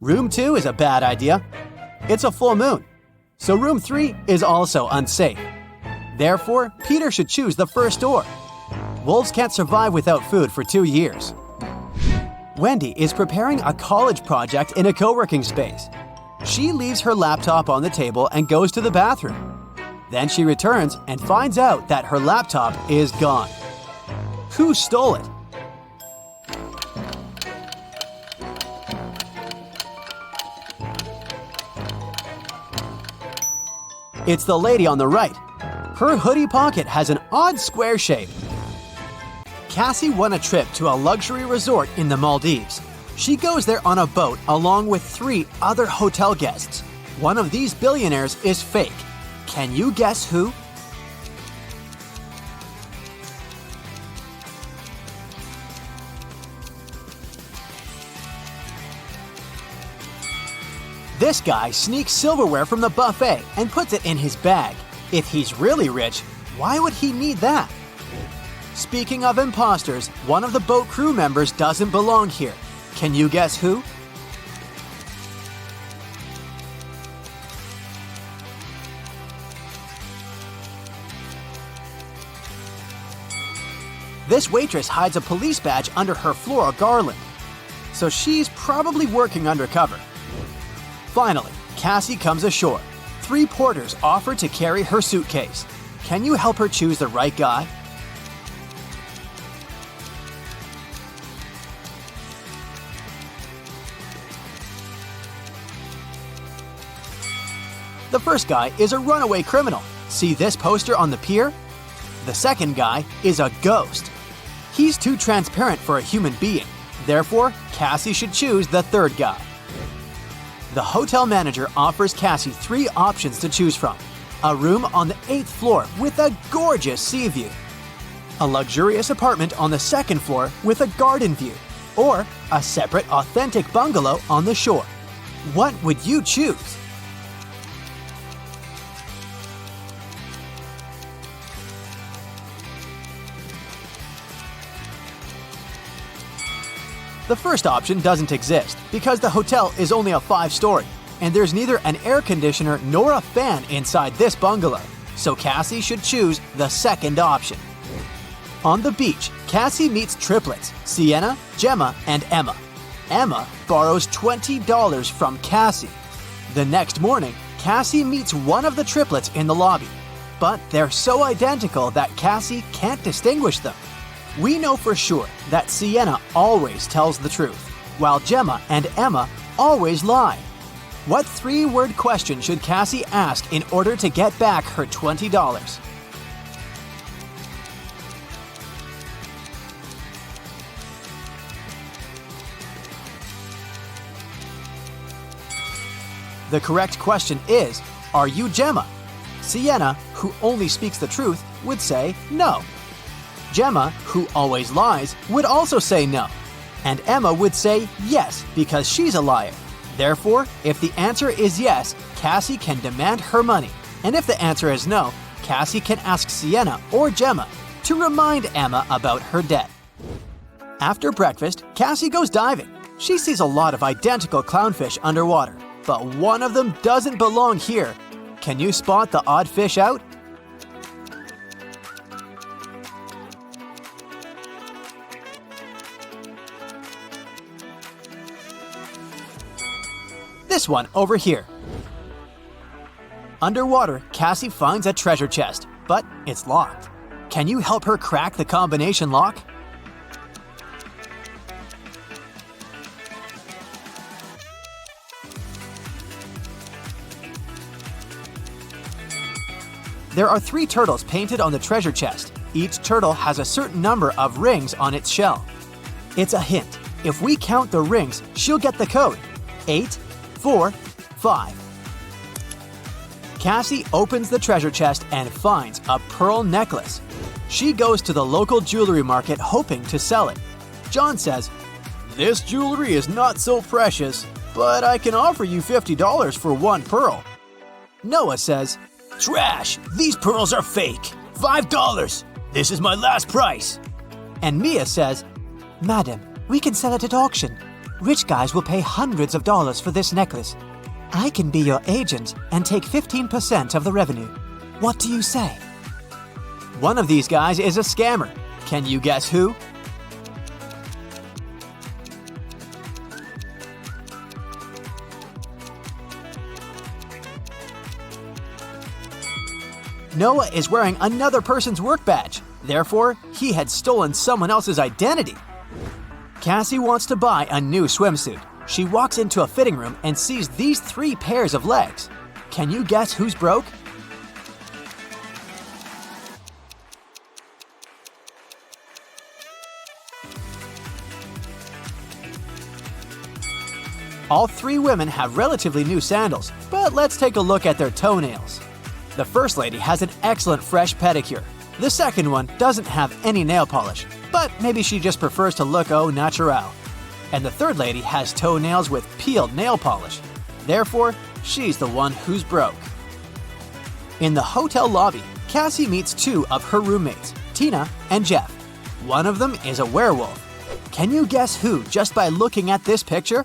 Room 2 is a bad idea. It's a full moon. So room 3 is also unsafe. Therefore, Peter should choose the first door. Wolves can't survive without food for 2 years. Wendy is preparing a college project in a co-working space. She leaves her laptop on the table and goes to the bathroom. Then she returns and finds out that her laptop is gone. Who stole it? It's the lady on the right. Her hoodie pocket has an odd square shape. Cassie won a trip to a luxury resort in the Maldives. She goes there on a boat along with 3 other hotel guests. One of these billionaires is fake. Can you guess who? This guy sneaks silverware from the buffet and puts it in his bag. If he's really rich, why would he need that? Speaking of imposters, one of the boat crew members doesn't belong here. Can you guess who? This waitress hides a police badge under her floral garland, so she's probably working undercover. Finally, Cassie comes ashore. 3 porters offer to carry her suitcase. Can you help her choose the right guy? The first guy is a runaway criminal. See this poster on the pier? The second guy is a ghost. He's too transparent for a human being. Therefore, Cassie should choose the third guy. The hotel manager offers Cassie 3 options to choose from. A room on the 8th floor with a gorgeous sea view. A luxurious apartment on the 2nd floor with a garden view. Or a separate authentic bungalow on the shore. What would you choose? The first option doesn't exist because the hotel is only a 5-story, and there's neither an air conditioner nor a fan inside this bungalow, so Cassie should choose the second option. On the beach, Cassie meets triplets, Sienna, Gemma, and Emma. Emma borrows $20 from Cassie. The next morning, Cassie meets one of the triplets in the lobby, but they're so identical that Cassie can't distinguish them. We know for sure that Sienna always tells the truth, while Gemma and Emma always lie. What 3-word question should Cassie ask in order to get back her $20? The correct question is, are you Gemma? Sienna, who only speaks the truth, would say no. Gemma, who always lies, would also say no. And Emma would say yes because she's a liar. Therefore, if the answer is yes, Cassie can demand her money. And if the answer is no, Cassie can ask Sienna or Gemma to remind Emma about her debt. After breakfast, Cassie goes diving. She sees a lot of identical clownfish underwater, but one of them doesn't belong here. Can you spot the odd fish out? This one over here. Underwater, Cassie finds a treasure chest, but it's locked. Can you help her crack the combination lock? There are 3 turtles painted on the treasure chest. Each turtle has a certain number of rings on its shell. It's a hint. If we count the rings, she'll get the code. 8, 4, 5. Cassie opens the treasure chest and finds a pearl necklace. She goes to the local jewelry market hoping to sell it. John says, "This jewelry is not so precious, but I can offer you $50 for 1 pearl." Noah says, "Trash! These pearls are fake! $5! This is my last price!" And Mia says, "Madam, we can sell it at auction. Rich guys will pay hundreds of dollars for this necklace. I can be your agent and take 15% of the revenue. What do you say?" One of these guys is a scammer. Can you guess who? Noah is wearing another person's work badge. Therefore, he had stolen someone else's identity. Cassie wants to buy a new swimsuit. She walks into a fitting room and sees these 3 pairs of legs. Can you guess who's broke? All three women have relatively new sandals, but let's take a look at their toenails. The first lady has an excellent fresh pedicure. The second one doesn't have any nail polish, but maybe she just prefers to look au naturel. And the third lady has toenails with peeled nail polish. Therefore, she's the one who's broke. In the hotel lobby, Cassie meets two of her roommates, Tina and Jeff. One of them is a werewolf. Can you guess who just by looking at this picture?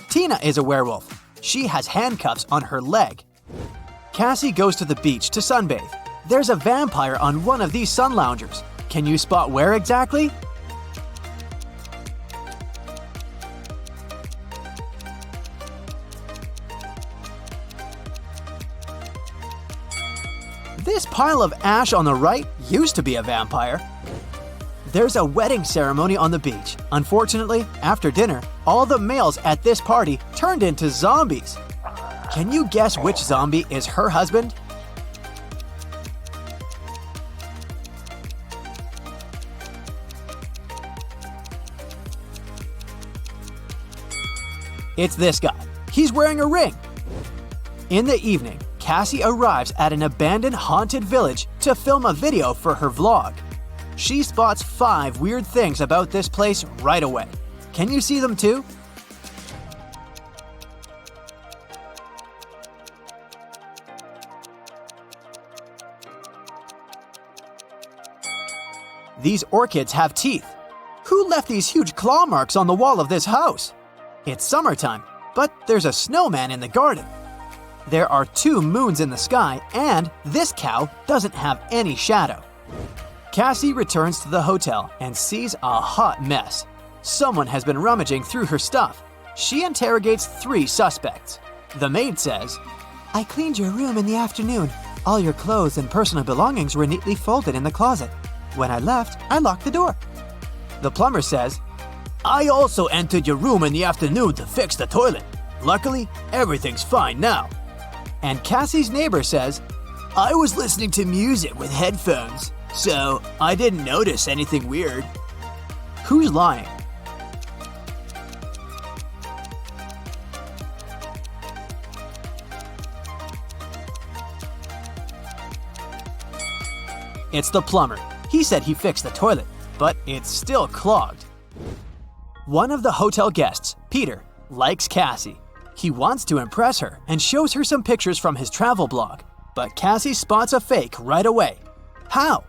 Tina is a werewolf. She has handcuffs on her leg. Cassie goes to the beach to sunbathe. There's a vampire on one of these sun loungers. Can you spot where exactly? This pile of ash on the right used to be a vampire. There's a wedding ceremony on the beach. Unfortunately, after dinner, all the males at this party turned into zombies. Can you guess which zombie is her husband? It's this guy. He's wearing a ring. In the evening, Cassie arrives at an abandoned haunted village to film a video for her vlog. She spots 5 weird things about this place right away. Can you see them too? These orchids have teeth. Who left these huge claw marks on the wall of this house? It's summertime, but there's a snowman in the garden. There are 2 moons in the sky, and this cow doesn't have any shadow. Cassie returns to the hotel and sees a hot mess. Someone has been rummaging through her stuff. She interrogates 3 suspects. The maid says, "I cleaned your room in the afternoon. All your clothes and personal belongings were neatly folded in the closet. When I left, I locked the door." The plumber says, "I also entered your room in the afternoon to fix the toilet. Luckily, everything's fine now." And Cassie's neighbor says, "I was listening to music with headphones, so I didn't notice anything weird." Who's lying? It's the plumber. He said he fixed the toilet, but it's still clogged. One of the hotel guests, Peter, likes Cassie. He wants to impress her and shows her some pictures from his travel blog, but Cassie spots a fake right away. How?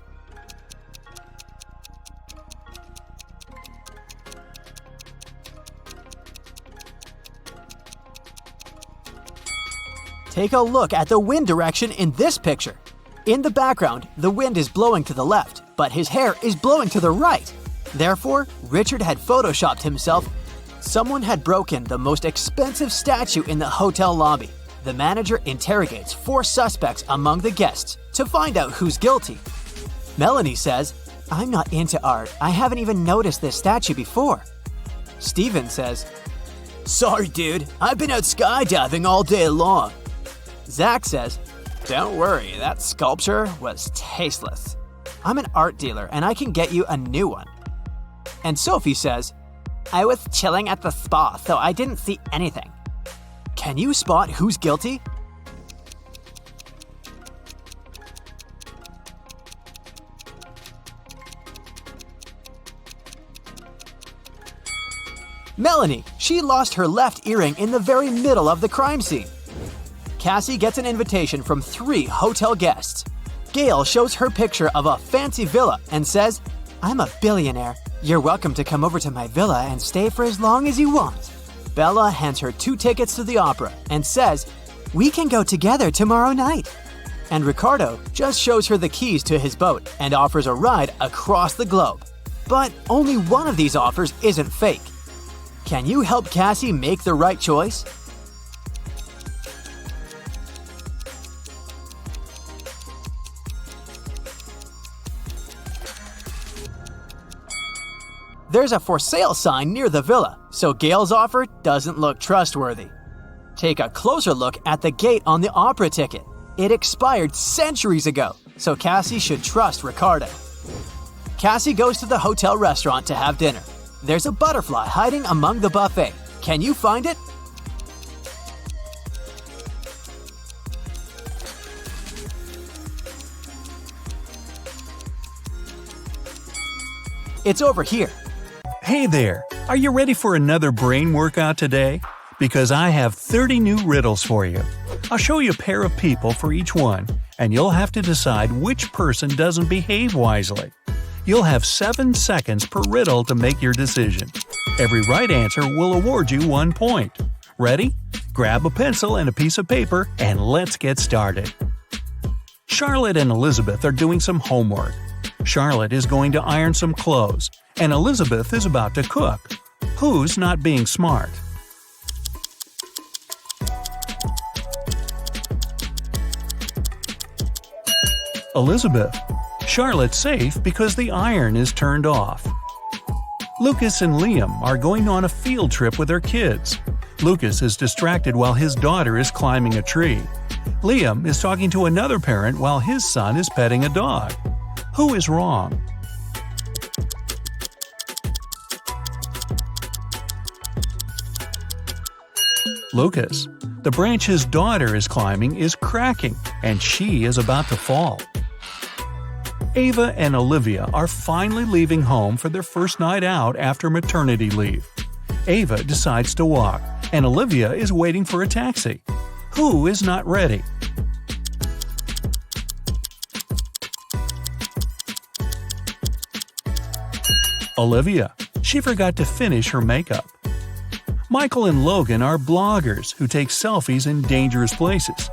Take a look at the wind direction in this picture. In the background, the wind is blowing to the left, but his hair is blowing to the right. Therefore, Richard had photoshopped himself. Someone had broken the most expensive statue in the hotel lobby. The manager interrogates 4 suspects among the guests to find out who's guilty. Melanie says, "I'm not into art. I haven't even noticed this statue before." Steven says, "Sorry, dude. I've been out skydiving all day long." Zach says, "Don't worry, that sculpture was tasteless. I'm an art dealer and I can get you a new one." And Sophie says, "I was chilling at the spa, so I didn't see anything." Can you spot who's guilty? Melanie, she lost her left earring in the very middle of the crime scene. Cassie gets an invitation from 3 hotel guests. Gail shows her picture of a fancy villa and says, "I'm a billionaire. You're welcome to come over to my villa and stay for as long as you want." Bella hands her 2 tickets to the opera and says, "We can go together tomorrow night." And Ricardo just shows her the keys to his boat and offers a ride across the globe. But only one of these offers isn't fake. Can you help Cassie make the right choice? There's a for sale sign near the villa, so Gail's offer doesn't look trustworthy. Take a closer look at the gate on the opera ticket. It expired centuries ago, so Cassie should trust Ricardo. Cassie goes to the hotel restaurant to have dinner. There's a butterfly hiding among the buffet. Can you find it? It's over here. Hey there! Are you ready for another brain workout today? Because I have 30 new riddles for you. I'll show you a pair of people for each one, and you'll have to decide which person doesn't behave wisely. You'll have 7 seconds per riddle to make your decision. Every right answer will award you 1 point. Ready? Grab a pencil and a piece of paper, and let's get started. Charlotte and Elizabeth are doing some homework. Charlotte is going to iron some clothes, and Elizabeth is about to cook. Who's not being smart? Elizabeth. Charlotte's safe because the iron is turned off. Lucas and Liam are going on a field trip with their kids. Lucas is distracted while his daughter is climbing a tree. Liam is talking to another parent while his son is petting a dog. Who is wrong? Lucas. The branch his daughter is climbing is cracking, and she is about to fall. Ava and Olivia are finally leaving home for their first night out after maternity leave. Ava decides to walk, and Olivia is waiting for a taxi. Who is not ready? Olivia. She forgot to finish her makeup. Michael and Logan are bloggers who take selfies in dangerous places.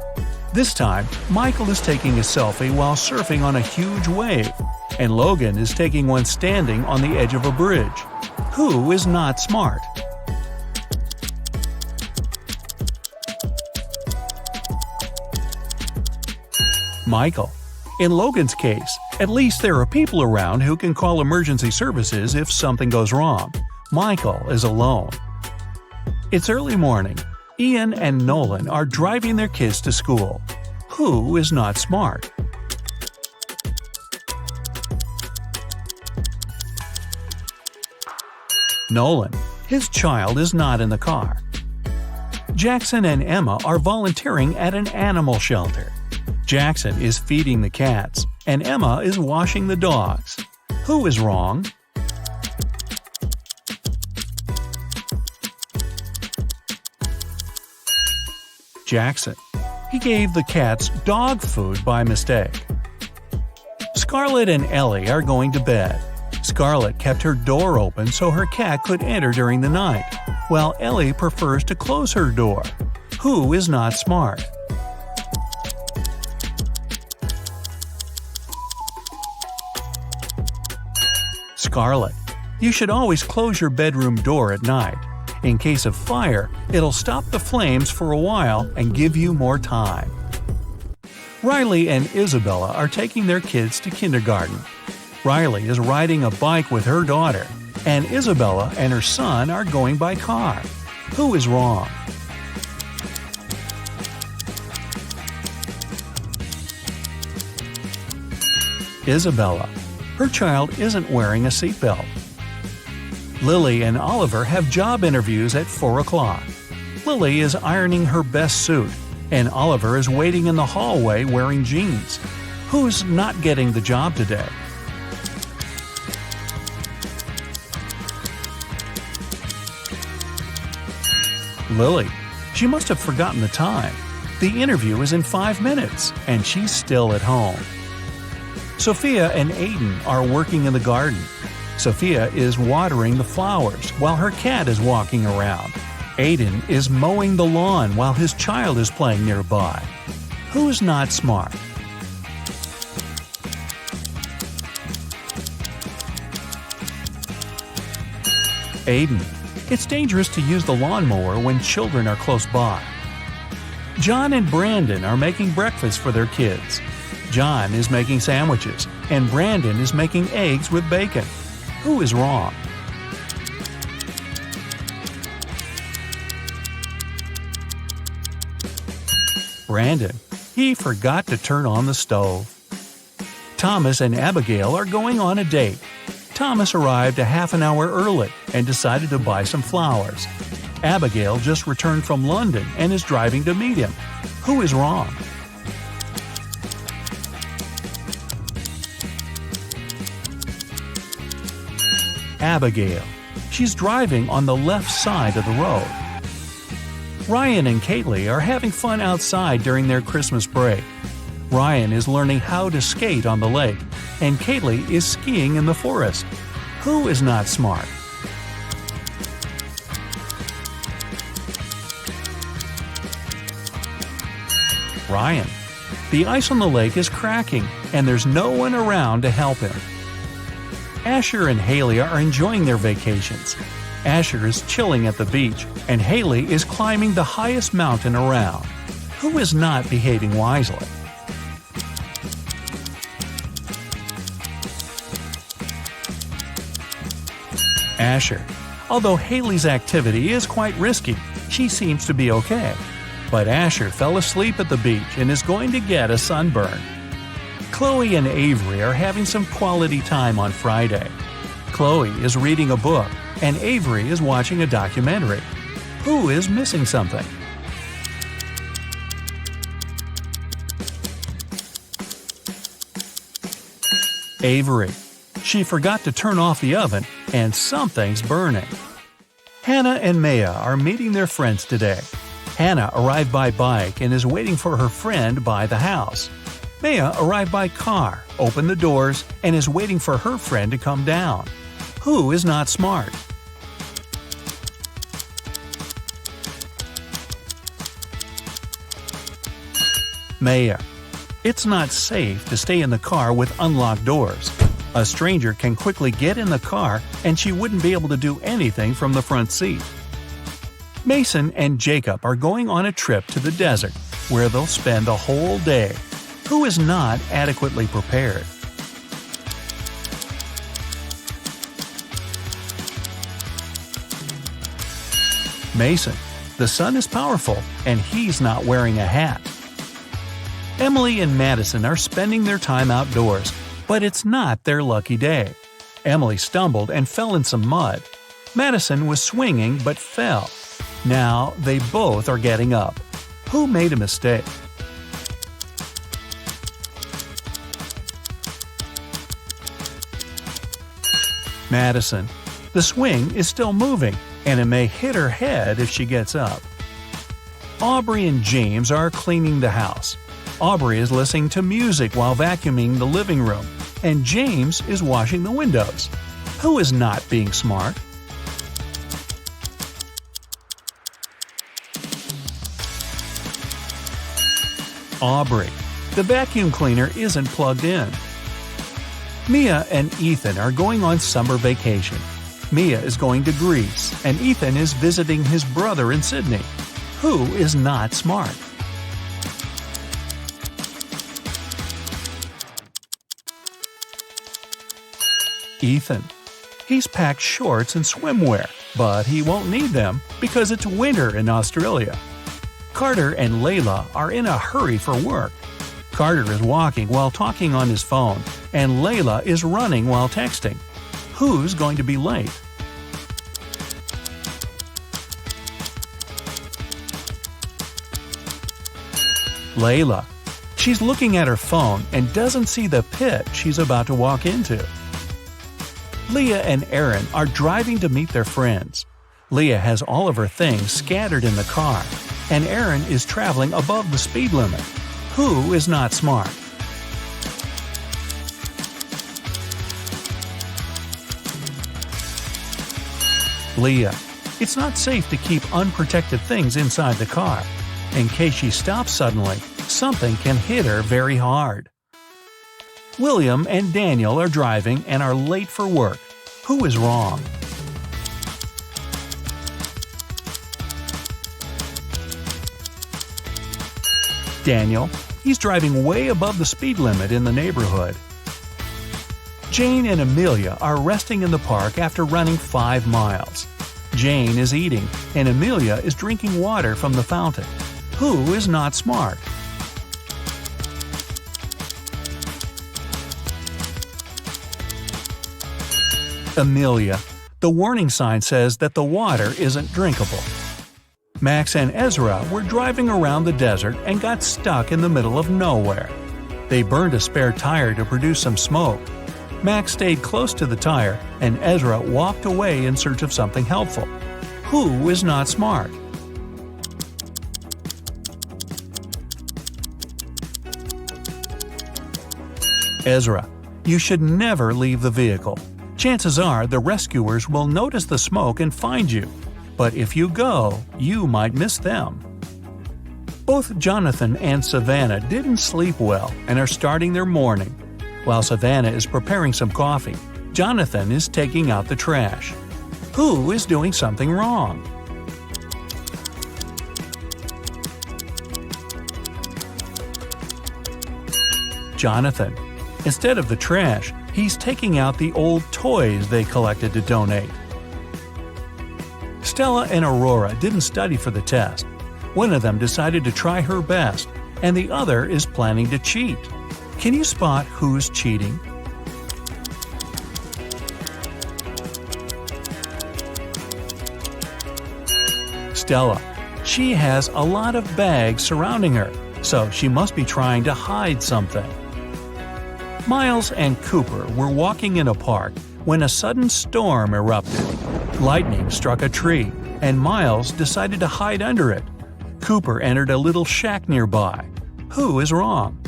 This time, Michael is taking a selfie while surfing on a huge wave, and Logan is taking one standing on the edge of a bridge. Who is not smart? Michael. In Logan's case, at least there are people around who can call emergency services if something goes wrong. Michael is alone. It's early morning. Ian and Nolan are driving their kids to school. Who is not smart? Nolan. His child is not in the car. Jackson and Emma are volunteering at an animal shelter. Jackson is feeding the cats, and Emma is washing the dogs. Who is wrong? Jackson. He gave the cats dog food by mistake. Scarlett and Ellie are going to bed. Scarlett kept her door open so her cat could enter during the night, while Ellie prefers to close her door. Who is not smart? Scarlett. You should always close your bedroom door at night. In case of fire, it'll stop the flames for a while and give you more time. Riley and Isabella are taking their kids to kindergarten. Riley is riding a bike with her daughter, and Isabella and her son are going by car. Who is wrong? Isabella. Her child isn't wearing a seatbelt. Lily and Oliver have job interviews at 4 o'clock. Lily is ironing her best suit, and Oliver is waiting in the hallway wearing jeans. Who's not getting the job today? Lily. She must have forgotten the time. The interview is in 5 minutes, and she's still at home. Sophia and Aiden are working in the garden. Sophia is watering the flowers while her cat is walking around. Aiden is mowing the lawn while his child is playing nearby. Who's not smart? Aiden. It's dangerous to use the lawnmower when children are close by. John and Brandon are making breakfast for their kids. John is making sandwiches, and Brandon is making eggs with bacon. Who is wrong? Brandon. He forgot to turn on the stove. Thomas and Abigail are going on a date. Thomas arrived a half an hour early and decided to buy some flowers. Abigail just returned from London and is driving to meet him. Who is wrong? Abigail. She's driving on the left side of the road. Ryan and Kaylee are having fun outside during their Christmas break. Ryan is learning how to skate on the lake, and Kaylee is skiing in the forest. Who is not smart? Ryan. The ice on the lake is cracking, and there's no one around to help him. Asher and Haley are enjoying their vacations. Asher is chilling at the beach, and Haley is climbing the highest mountain around. Who is not behaving wisely? Asher. Although Haley's activity is quite risky, she seems to be okay. But Asher fell asleep at the beach and is going to get a sunburn. Chloe and Avery are having some quality time on Friday. Chloe is reading a book, and Avery is watching a documentary. Who is missing something? Avery. She forgot to turn off the oven, and something's burning. Hannah and Maya are meeting their friends today. Hannah arrived by bike and is waiting for her friend by the house. Maya arrived by car, opened the doors, and is waiting for her friend to come down. Who is not smart? Maya. It's not safe to stay in the car with unlocked doors. A stranger can quickly get in the car and she wouldn't be able to do anything from the front seat. Mason and Jacob are going on a trip to the desert, where they'll spend the whole day. Who is not adequately prepared? Mason. The sun is powerful, and he's not wearing a hat. Emily and Madison are spending their time outdoors, but it's not their lucky day. Emily stumbled and fell in some mud. Madison was swinging but fell. Now they both are getting up. Who made a mistake? Madison. The swing is still moving, and it may hit her head if she gets up. Aubrey and James are cleaning the house. Aubrey is listening to music while vacuuming the living room, and James is washing the windows. Who is not being smart? Aubrey. The vacuum cleaner isn't plugged in. Mia and Ethan are going on summer vacation. Mia is going to Greece, and Ethan is visiting his brother in Sydney. Who is not smart? Ethan. He's packed shorts and swimwear, but he won't need them because it's winter in Australia. Carter and Layla are in a hurry for work. Carter is walking while talking on his phone, and Layla is running while texting. Who's going to be late? Layla. She's looking at her phone and doesn't see the pit she's about to walk into. Leah and Aaron are driving to meet their friends. Leah has all of her things scattered in the car, and Aaron is traveling above the speed limit. Who is not smart? Leah. It's not safe to keep unprotected things inside the car. In case she stops suddenly, something can hit her very hard. William and Daniel are driving and are late for work. Who is wrong? Daniel. He's driving way above the speed limit in the neighborhood. Jane and Amelia are resting in the park after running 5 miles. Jane is eating, and Amelia is drinking water from the fountain. Who is not smart? Amelia, the warning sign says that the water isn't drinkable. Max and Ezra were driving around the desert and got stuck in the middle of nowhere. They burned a spare tire to produce some smoke. Max stayed close to the tire, and Ezra walked away in search of something helpful. Who is not smart? Ezra, you should never leave the vehicle. Chances are the rescuers will notice the smoke and find you. But if you go, you might miss them. Both Jonathan and Savannah didn't sleep well and are starting their morning. While Savannah is preparing some coffee, Jonathan is taking out the trash. Who is doing something wrong? Jonathan. Instead of the trash, he's taking out the old toys they collected to donate. Stella and Aurora didn't study for the test. One of them decided to try her best, and the other is planning to cheat. Can you spot who's cheating? Stella. She has a lot of bags surrounding her, so she must be trying to hide something. Miles and Cooper were walking in a park when a sudden storm erupted. Lightning struck a tree, and Miles decided to hide under it. Cooper entered a little shack nearby. Who is wrong?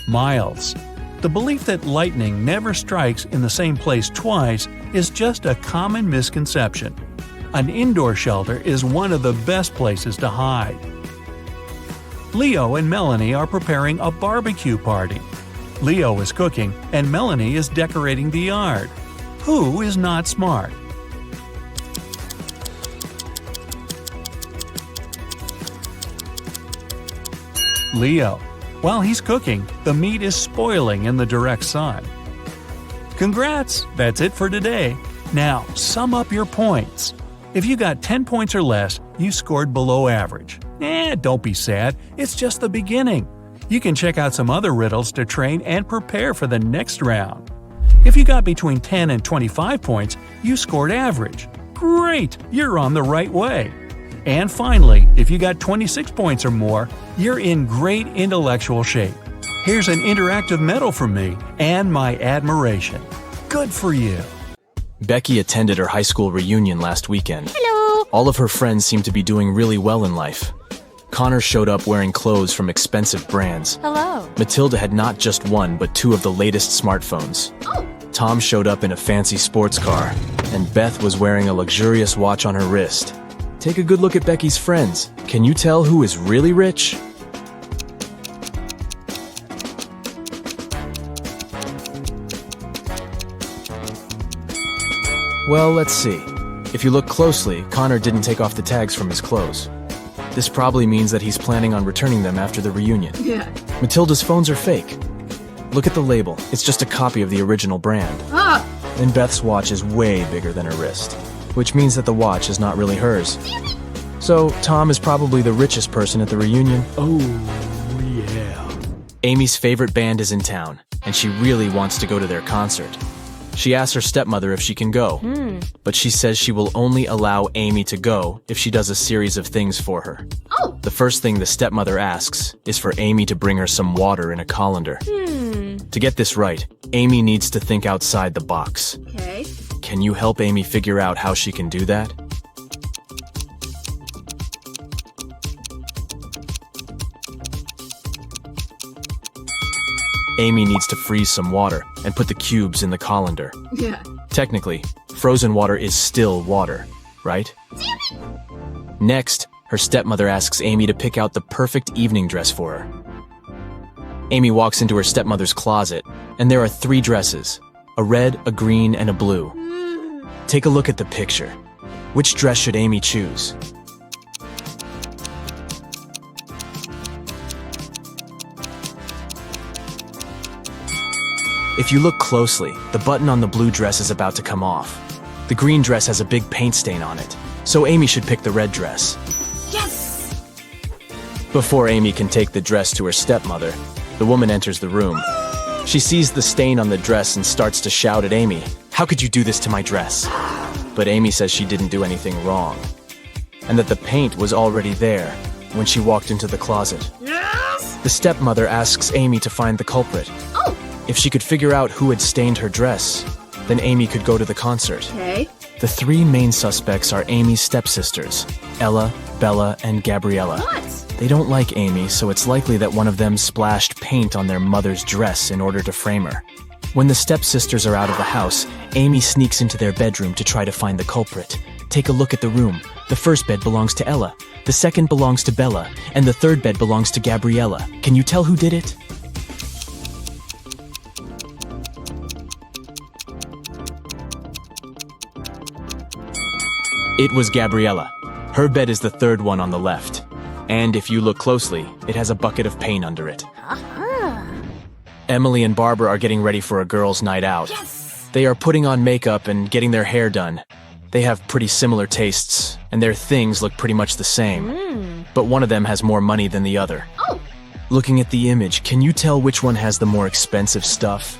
Miles. The belief that lightning never strikes in the same place twice is just a common misconception. An indoor shelter is one of the best places to hide. Leo and Melanie are preparing a barbecue party. Leo is cooking and Melanie is decorating the yard. Who is not smart? Leo. While he's cooking, the meat is spoiling in the direct sun. Congrats! That's it for today. Now, sum up your points. If you got 10 points or less, you scored below average. Don't be sad, it's just the beginning. You can check out some other riddles to train and prepare for the next round. If you got between 10 and 25 points, you scored average. Great! You're on the right way. And finally, if you got 26 points or more, you're in great intellectual shape. Here's an interactive medal from me and my admiration. Good for you. Becky attended her high school reunion last weekend. Hello. All of her friends seem to be doing really well in life. Connor showed up wearing clothes from expensive brands. Hello. Matilda had not just one, but two of the latest smartphones. Oh. Tom showed up in a fancy sports car, and Beth was wearing a luxurious watch on her wrist. Take a good look at Becky's friends. Can you tell who is really rich? Well, let's see. If you look closely, Connor didn't take off the tags from his clothes. This probably means that he's planning on returning them after the reunion. Yeah. Matilda's phones are fake. Look at the label. It's just a copy of the original brand. Ah. And Beth's watch is way bigger than her wrist, which means that the watch is not really hers. So, Tom is probably the richest person at the reunion. Oh, yeah. Amy's favorite band is in town, and she really wants to go to their concert. She asks her stepmother if she can go, but she says she will only allow Amy to go if she does a series of things for her. Oh. The first thing the stepmother asks is for Amy to bring her some water in a colander. To get this right, Amy needs to think outside the box. Okay. Can you help Amy figure out how she can do that? Amy needs to freeze some water and put the cubes in the colander. Yeah. Technically, frozen water is still water, right? Next, her stepmother asks Amy to pick out the perfect evening dress for her. Amy walks into her stepmother's closet, and there are 3 dresses, a red, a green, and a blue. Take a look at the picture. Which dress should Amy choose? If you look closely, the button on the blue dress is about to come off. The green dress has a big paint stain on it, so Amy should pick the red dress. Yes. Before Amy can take the dress to her stepmother, the woman enters the room. She sees the stain on the dress and starts to shout at Amy, "How could you do this to my dress?" But Amy says she didn't do anything wrong, and that the paint was already there when she walked into the closet. Yes! The stepmother asks Amy to find the culprit. Oh, If she could figure out who had stained her dress, then Amy could go to the concert. okay. The three main suspects are Amy's stepsisters, Ella, Bella, and Gabriella. What? They don't like Amy, so it's likely that one of them splashed paint on their mother's dress in order to frame her. When the stepsisters are out of the house, Amy sneaks into their bedroom to try to find the culprit. Take a look at the room. The first bed belongs to Ella, the second belongs to Bella, and the third bed belongs to Gabriella. Can you tell who did it? It was Gabriella. Her bed is the third one on the left. And if you look closely, it has a bucket of paint under it. Emily and Barbara are getting ready for a girls' night out. Yes! They are putting on makeup and getting their hair done. They have pretty similar tastes, and their things look pretty much the same. But one of them has more money than the other. Oh, Looking at the image, can you tell which one has the more expensive stuff?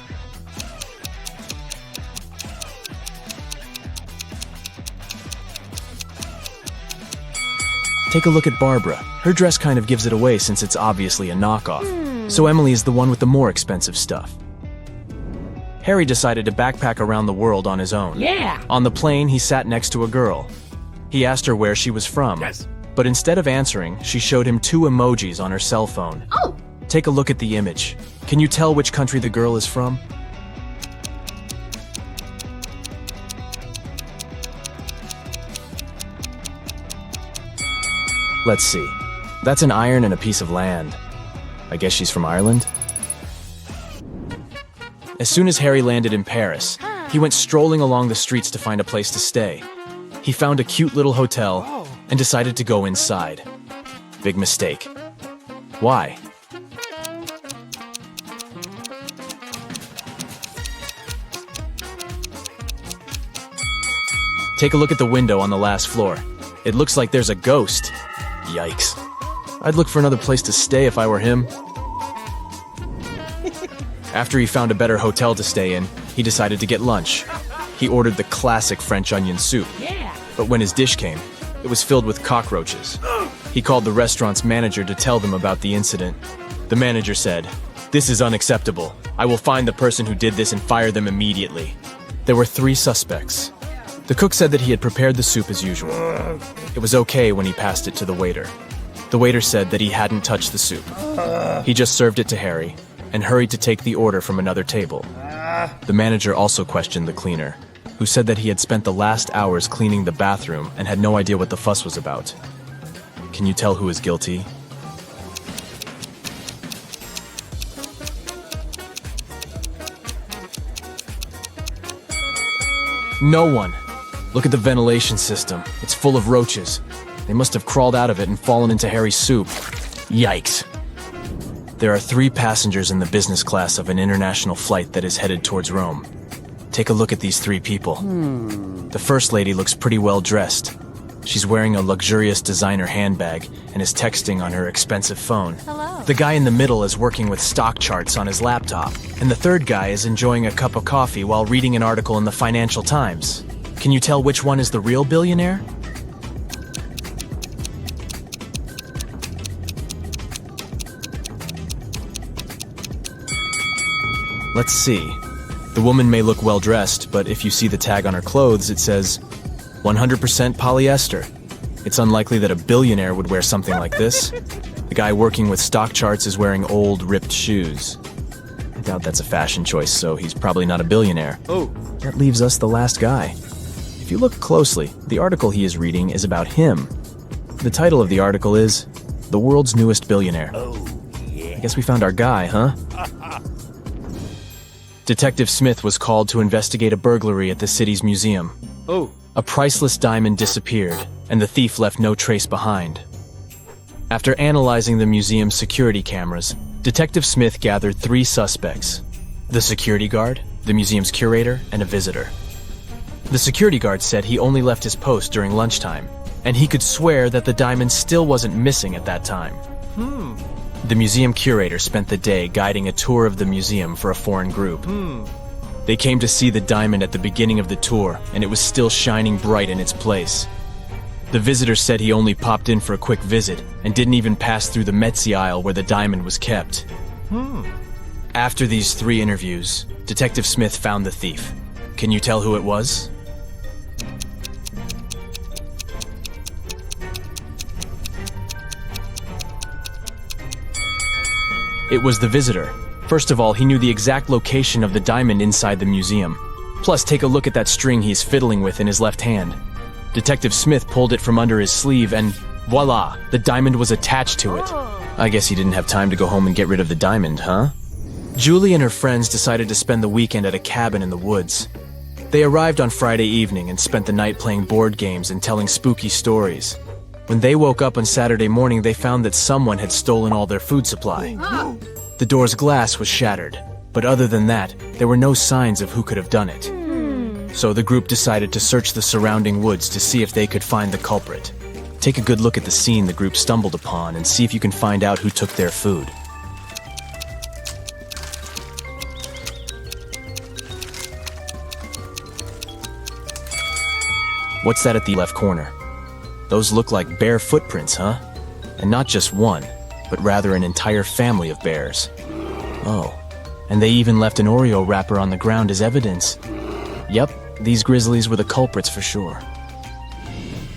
Take a look at Barbara. Her dress kind of gives it away since it's obviously a knockoff. So Emily is the one with the more expensive stuff. Harry decided to backpack around the world on his own. yeah. On the plane, he sat next to a girl. He asked her where she was from. Yes. But instead of answering, she showed him 2 emojis on her cell phone. Oh, Take a look at the image. Can you tell which country the girl is from? Let's see. That's an iron and a piece of land. I guess she's from Ireland? As soon as Harry landed in Paris, he went strolling along the streets to find a place to stay. He found a cute little hotel and decided to go inside. Big mistake. Why? Take a look at the window on the last floor. It looks like there's a ghost. Yikes. I'd look for another place to stay if I were him. After he found a better hotel to stay in, he decided to get lunch. He ordered the classic French onion soup. yeah. But when his dish came, it was filled with cockroaches. He called the restaurant's manager to tell them about the incident. The manager said, "This is unacceptable. I will find the person who did this and fire them immediately." There were 3 suspects. The cook said that he had prepared the soup as usual. It was okay when he passed it to the waiter. The waiter said that he hadn't touched the soup. He just served it to Harry and hurried to take the order from another table. The manager also questioned the cleaner, who said that he had spent the last hours cleaning the bathroom and had no idea what the fuss was about. Can you tell who is guilty? No one. Look at the ventilation system. It's full of roaches. They must have crawled out of it and fallen into Harry's soup. Yikes. There are 3 passengers in the business class of an international flight that is headed towards Rome. Take a look at these 3 people. The first lady looks pretty well dressed. She's wearing a luxurious designer handbag and is texting on her expensive phone. Hello. The guy in the middle is working with stock charts on his laptop, and the third guy is enjoying a cup of coffee while reading an article in the Financial Times. Can you tell which one is the real billionaire? Let's see. The woman may look well dressed, but if you see the tag on her clothes, it says 100% polyester. It's unlikely that a billionaire would wear something like this. The guy working with stock charts is wearing old, ripped shoes. I doubt that's a fashion choice, so he's probably not a billionaire. Oh, That leaves us the last guy. If you look closely, the article he is reading is about him. The title of the article is The World's Newest Billionaire. I guess we found our guy, huh? Detective Smith was called to investigate a burglary at the city's museum. oh, A priceless diamond disappeared, and the thief left no trace behind. After analyzing the museum's security cameras, Detective Smith gathered 3 suspects: the security guard, the museum's curator, and a visitor. The security guard said he only left his post during lunchtime, and he could swear that the diamond still wasn't missing at that time. The museum curator spent the day guiding a tour of the museum for a foreign group. They came to see the diamond at the beginning of the tour, and it was still shining bright in its place. The visitor said he only popped in for a quick visit and didn't even pass through the Metzi aisle where the diamond was kept. After these 3 interviews, Detective Smith found the thief. Can you tell who it was? It was the visitor. First of all, he knew the exact location of the diamond inside the museum. Plus, take a look at that string he's fiddling with in his left hand. Detective Smith pulled it from under his sleeve and voila, the diamond was attached to it. I guess he didn't have time to go home and get rid of the diamond, huh? Julie and her friends decided to spend the weekend at a cabin in the woods. They arrived on Friday evening and spent the night playing board games and telling spooky stories. When they woke up on Saturday morning, they found that someone had stolen all their food supply. The door's glass was shattered, but other than that, there were no signs of who could have done it. So the group decided to search the surrounding woods to see if they could find the culprit. Take a good look at the scene the group stumbled upon and see if you can find out who took their food. What's that at the left corner? Those look like bear footprints, huh? And not just one, but rather an entire family of bears. Oh, and they even left an Oreo wrapper on the ground as evidence. Yep, these grizzlies were the culprits for sure.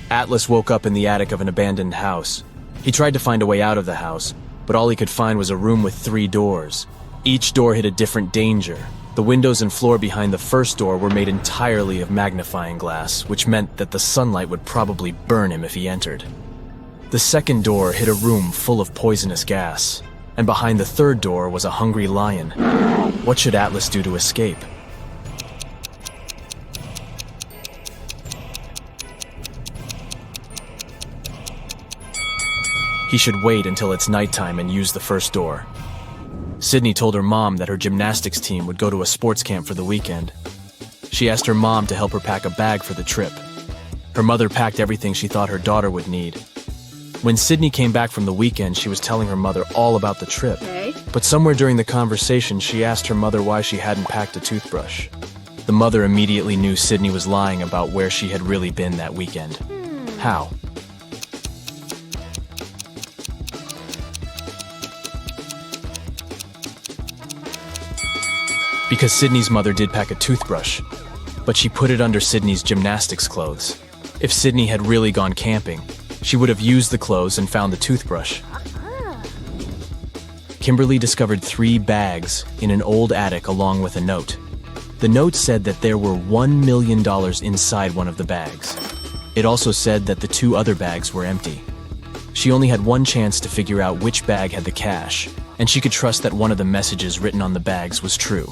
Atlas woke up in the attic of an abandoned house. He tried to find a way out of the house, but all he could find was a room with 3 doors. Each door hid a different danger. The windows and floor behind the first door were made entirely of magnifying glass, which meant that the sunlight would probably burn him if he entered. The second door hid a room full of poisonous gas, and behind the third door was a hungry lion. What should Atlas do to escape? He should wait until it's nighttime and use the first door. Sydney told her mom that her gymnastics team would go to a sports camp for the weekend. She asked her mom to help her pack a bag for the trip. Her mother packed everything she thought her daughter would need. When Sydney came back from the weekend, she was telling her mother all about the trip. But somewhere during the conversation, she asked her mother why she hadn't packed a toothbrush. The mother immediately knew Sydney was lying about where she had really been that weekend. How? Because Sydney's mother did pack a toothbrush, but she put it under Sydney's gymnastics clothes. If Sydney had really gone camping, she would have used the clothes and found the toothbrush. Kimberly discovered 3 bags in an old attic along with a note. The note said that there were $1 million inside one of the bags. It also said that the 2 other bags were empty. She only had one chance to figure out which bag had the cash, and she could trust that one of the messages written on the bags was true.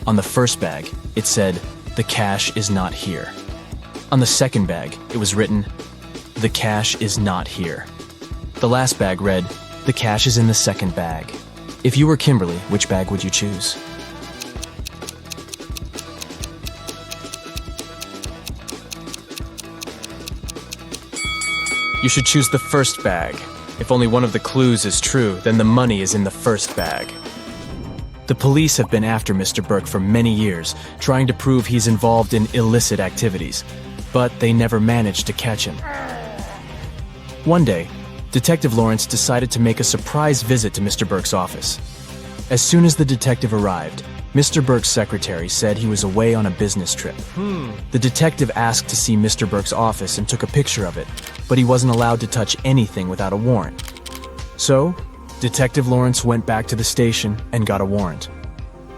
On the first bag, it said, "The cash is not here." On the second bag, it was written, "The cash is not here." The last bag read, "The cash is in the second bag." If you were Kimberly, which bag would you choose? You should choose the first bag. If only one of the clues is true, then the money is in the first bag. The police have been after Mr. Burke for many years, trying to prove he's involved in illicit activities, but they never managed to catch him. One day, Detective Lawrence decided to make a surprise visit to Mr. Burke's office. As soon as the detective arrived, Mr. Burke's secretary said he was away on a business trip. The detective asked to see Mr. Burke's office and took a picture of it, but he wasn't allowed to touch anything without a warrant. So, Detective Lawrence went back to the station and got a warrant.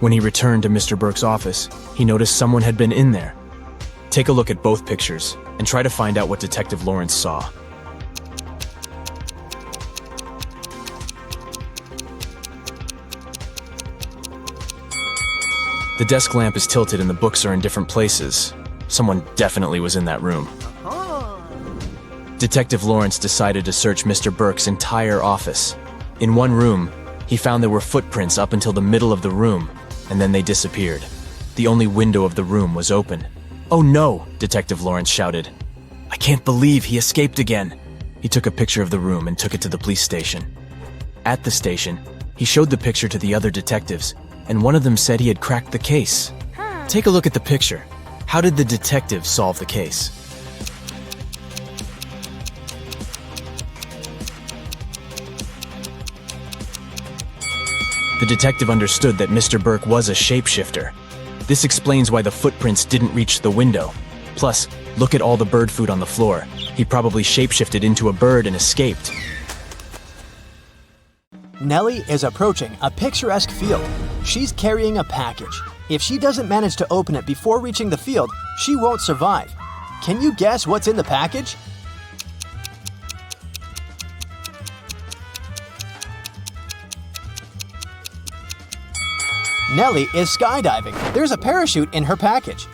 When he returned to Mr. Burke's office, he noticed someone had been in there. Take a look at both pictures and try to find out what Detective Lawrence saw. The desk lamp is tilted and the books are in different places. Someone definitely was in that room. Detective Lawrence decided to search Mr. Burke's entire office. In one room, he found there were footprints up until the middle of the room, and then they disappeared. The only window of the room was open. "Oh no!" Detective Lawrence shouted. "I can't believe he escaped again." He took a picture of the room and took it to the police station. At the station, he showed the picture to the other detectives, and one of them said he had cracked the case. Take a look at the picture. How did the detective solve the case? The detective understood that Mr. Burke was a shapeshifter. This explains why the footprints didn't reach the window. Plus, look at all the bird food on the floor. He probably shapeshifted into a bird and escaped. Nellie is approaching a picturesque field. She's carrying a package. If she doesn't manage to open it before reaching the field, she won't survive. Can you guess what's in the package? Nellie is skydiving. There's a parachute in her package.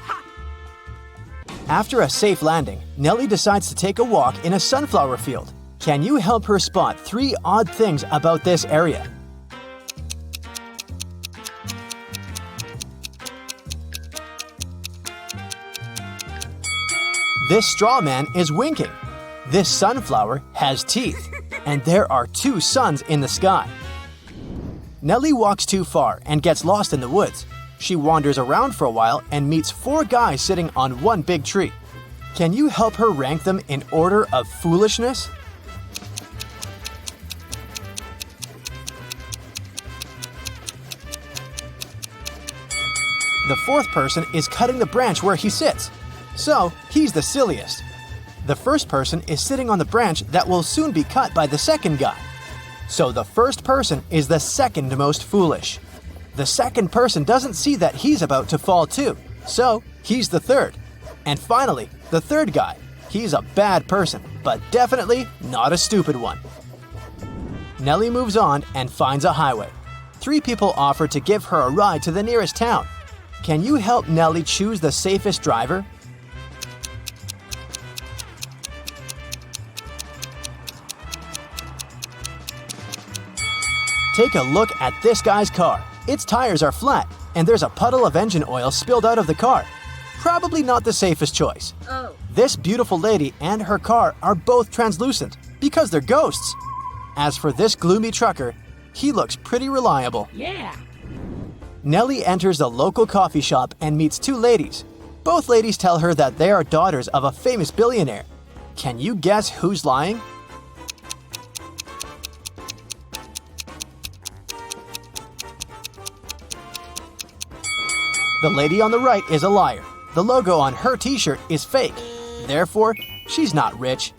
After a safe landing, Nellie decides to take a walk in a sunflower field. Can you help her spot 3 odd things about this area? This straw man is winking. This sunflower has teeth, and there are 2 suns in the sky. Nellie walks too far and gets lost in the woods. She wanders around for a while and meets 4 guys sitting on one big tree. Can you help her rank them in order of foolishness? The 4th person is cutting the branch where he sits. So, he's the silliest. The first person is sitting on the branch that will soon be cut by the second guy. So the first person is the second most foolish. The second person doesn't see that he's about to fall too, so he's the third. And finally, the third guy. He's a bad person, but definitely not a stupid one. Nellie moves on and finds a highway. 3 people offer to give her a ride to the nearest town. Can you help Nellie choose the safest driver? Take a look at this guy's car. Its tires are flat, and there's a puddle of engine oil spilled out of the car. Probably not the safest choice. This beautiful lady and her car are both translucent because they're ghosts. As for this gloomy trucker, he looks pretty reliable. Yeah. Nellie enters the local coffee shop and meets 2 ladies. Both ladies tell her that they are daughters of a famous billionaire. Can you guess who's lying? The lady on the right is a liar. The logo on her t-shirt is fake. Therefore, she's not rich.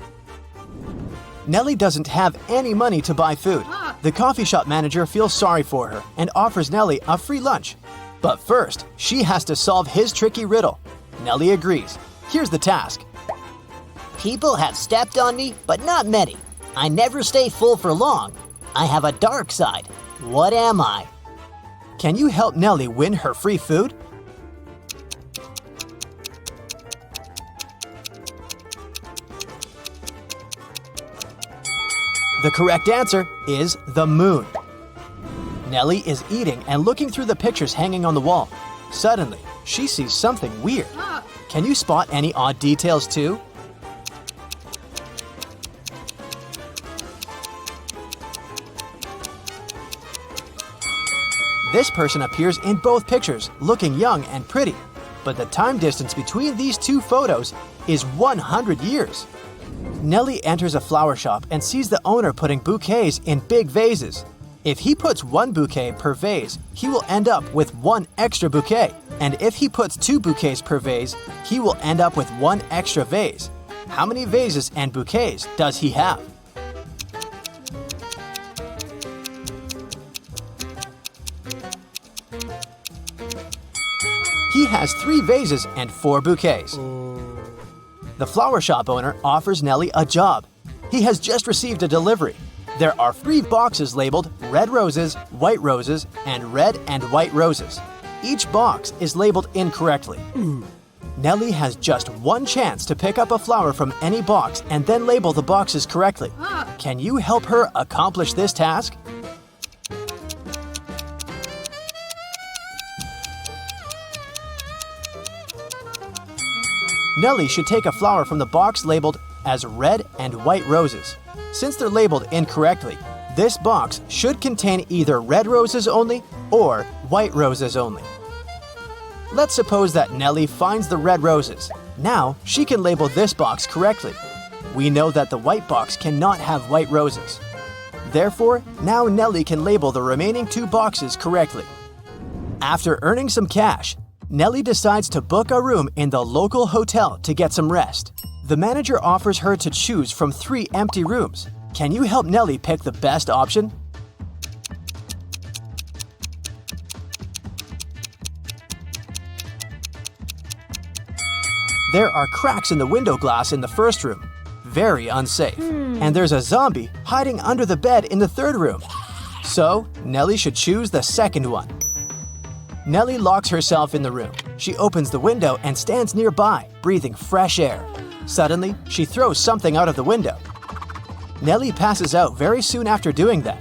Nellie doesn't have any money to buy food. The coffee shop manager feels sorry for her and offers Nellie a free lunch. But first, she has to solve his tricky riddle. Nellie agrees. Here's the task. People have stepped on me, but not many. I never stay full for long. I have a dark side. What am I? Can you help Nellie win her free food? The correct answer is the moon. Nellie is eating and looking through the pictures hanging on the wall. Suddenly, she sees something weird. Can you spot any odd details too? This person appears in both pictures, looking young and pretty. But the time distance between these 2 photos is 100 years. Nellie enters a flower shop and sees the owner putting bouquets in big vases. If he puts 1 bouquet per vase, he will end up with 1 extra bouquet. And if he puts 2 bouquets per vase, he will end up with 1 extra vase. How many vases and bouquets does he have? He has 3 vases and 4 bouquets. The flower shop owner offers Nellie a job. He has just received a delivery. There are 3 boxes labeled red roses, white roses, and red and white roses. Each box is labeled incorrectly. Nellie has just 1 chance to pick up a flower from any box and then label the boxes correctly. Can you help her accomplish this task? Nellie should take a flower from the box labeled as red and white roses. Since they're labeled incorrectly, This box should contain either red roses only or white roses only. Let's suppose that Nellie finds the red roses. Now she can label this box correctly. We know that the white box cannot have white roses. Therefore, now Nellie can label the remaining 2 boxes correctly. After earning some cash, Nellie decides to book a room in the local hotel to get some rest. The manager offers her to choose from 3 empty rooms. Can you help Nellie pick the best option? There are cracks in the window glass in the first room. Very unsafe. And there's a zombie hiding under the bed in the third room. So, Nellie should choose the second one. Nellie locks herself in the room. She opens the window and stands nearby, breathing fresh air. Suddenly, she throws something out of the window. Nellie passes out very soon after doing that.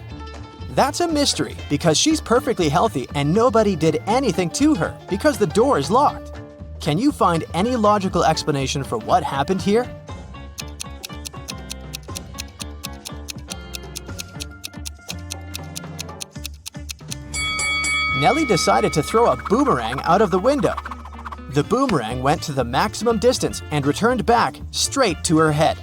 That's a mystery because she's perfectly healthy and nobody did anything to her because the door is locked. Can you find any logical explanation for what happened here? Nellie decided to throw a boomerang out of the window. The boomerang went to the maximum distance and returned back straight to her head.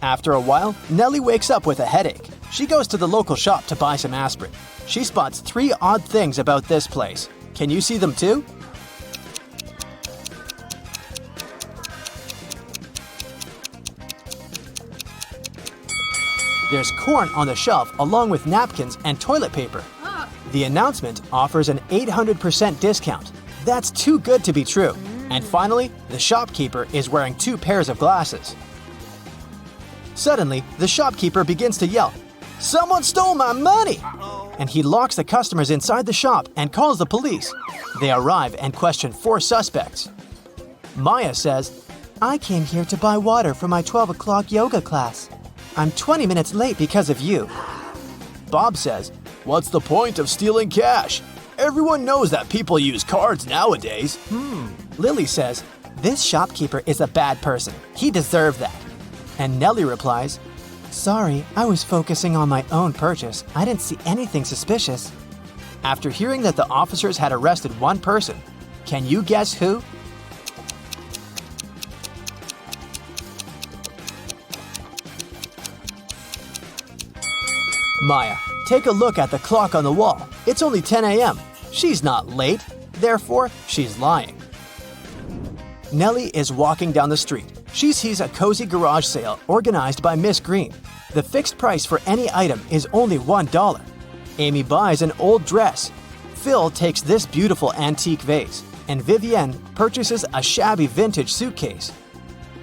After a while, Nellie wakes up with a headache. She goes to the local shop to buy some aspirin. She spots 3 odd things about this place. Can you see them too? There's corn on the shelf along with napkins and toilet paper. The announcement offers an 800% discount. That's too good to be true. And finally, the shopkeeper is wearing 2 pairs of glasses. Suddenly, the shopkeeper begins to yell, "Someone stole my money!" And he locks the customers inside the shop and calls the police. They arrive and question 4 suspects. Maya says, "I came here to buy water for my 12 o'clock yoga class. I'm 20 minutes late because of you." Bob says, "What's the point of stealing cash? Everyone knows that people use cards nowadays." Lily says, "This shopkeeper is a bad person. He deserved that." And Nellie replies, "Sorry, I was focusing on my own purchase. I didn't see anything suspicious." After hearing that the officers had arrested 1 person, can you guess who? Maya, take a look at the clock on the wall. It's only 10 a.m. She's not late, therefore she's lying. Nellie is walking down the street. She sees a cozy garage sale organized by Miss Green. The fixed price for any item is only $1. Amy buys an old dress. Phil takes this beautiful antique vase, and Vivienne purchases a shabby vintage suitcase.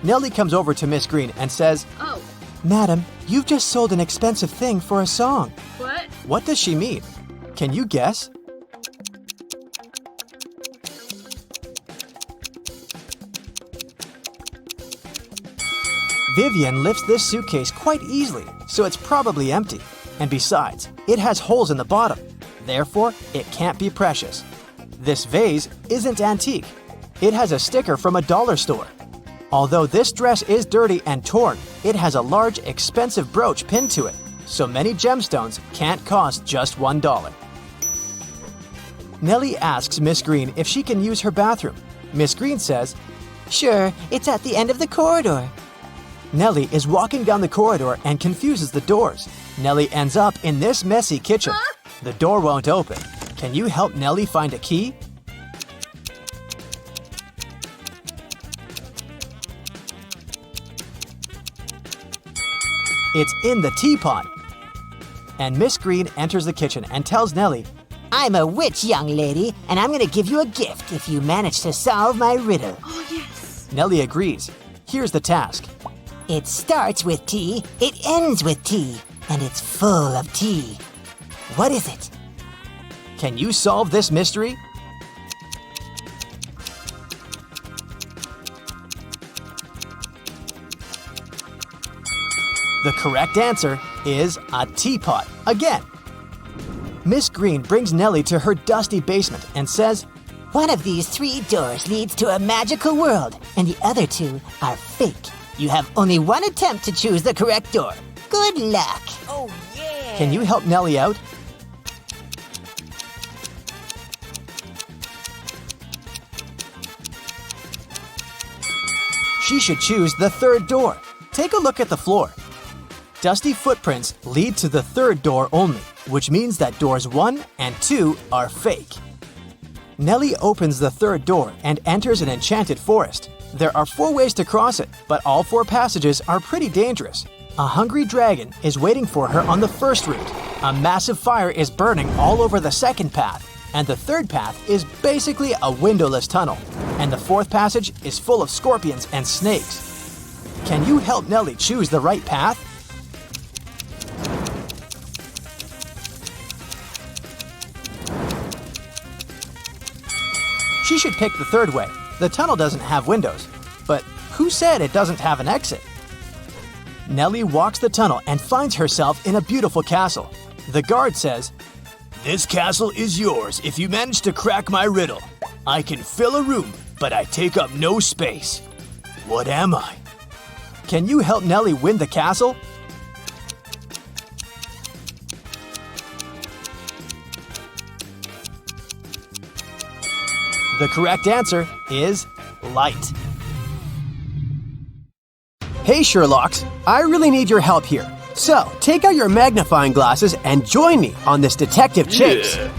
Nellie comes over to Miss Green and says, Oh, "Madam, you've just sold an expensive thing for a song." what? What does she mean? Can you guess? Vivian lifts this suitcase quite easily, so it's probably empty. And besides, it has holes in the bottom. Therefore, it can't be precious. This vase isn't antique. It has a sticker from a dollar store. Although this dress is dirty and torn, it has a large, expensive brooch pinned to it, so many gemstones can't cost just $1. Nellie asks Miss Green if she can use her bathroom. Miss Green says, Sure, it's at the end of the corridor. Nellie is walking down the corridor and confuses the doors. Nellie ends up in this messy kitchen. The door won't open. Can you help Nellie find a key? It's in the teapot. And Miss Green enters the kitchen and tells Nellie, I'm a witch, young lady, and I'm gonna give you a gift if you manage to solve my riddle. Oh, yes. Nellie agrees. Here's the task. It starts with T, it ends with T, and it's full of tea. What is it? Can you solve this mystery? The correct answer is a teapot again. Miss Green brings Nellie to her dusty basement and says, One of these 3 doors leads to a magical world, and the other 2 are fake. You have only 1 attempt to choose the correct door. Good luck. Oh, yeah. Can you help Nellie out? She should choose the third door. Take a look at the floor. Dusty footprints lead to the third door only, which means that doors 1 and 2 are fake. Nellie opens the third door and enters an enchanted forest. There are 4 ways to cross it, but all 4 passages are pretty dangerous. A hungry dragon is waiting for her on the first route. A massive fire is burning all over the second path, and the third path is basically a windowless tunnel. And the fourth passage is full of scorpions and snakes. Can you help Nellie choose the right path? She should pick the third way. The tunnel doesn't have windows. But who said it doesn't have an exit? Nellie walks the tunnel and finds herself in a beautiful castle. The guard says, "This castle is yours if you manage to crack my riddle. I can fill a room, but I take up no space. What am I?" Can you help Nellie win the castle? The correct answer is light. Hey Sherlocks, I really need your help here. So, take out your magnifying glasses and join me on this detective chase. Yeah.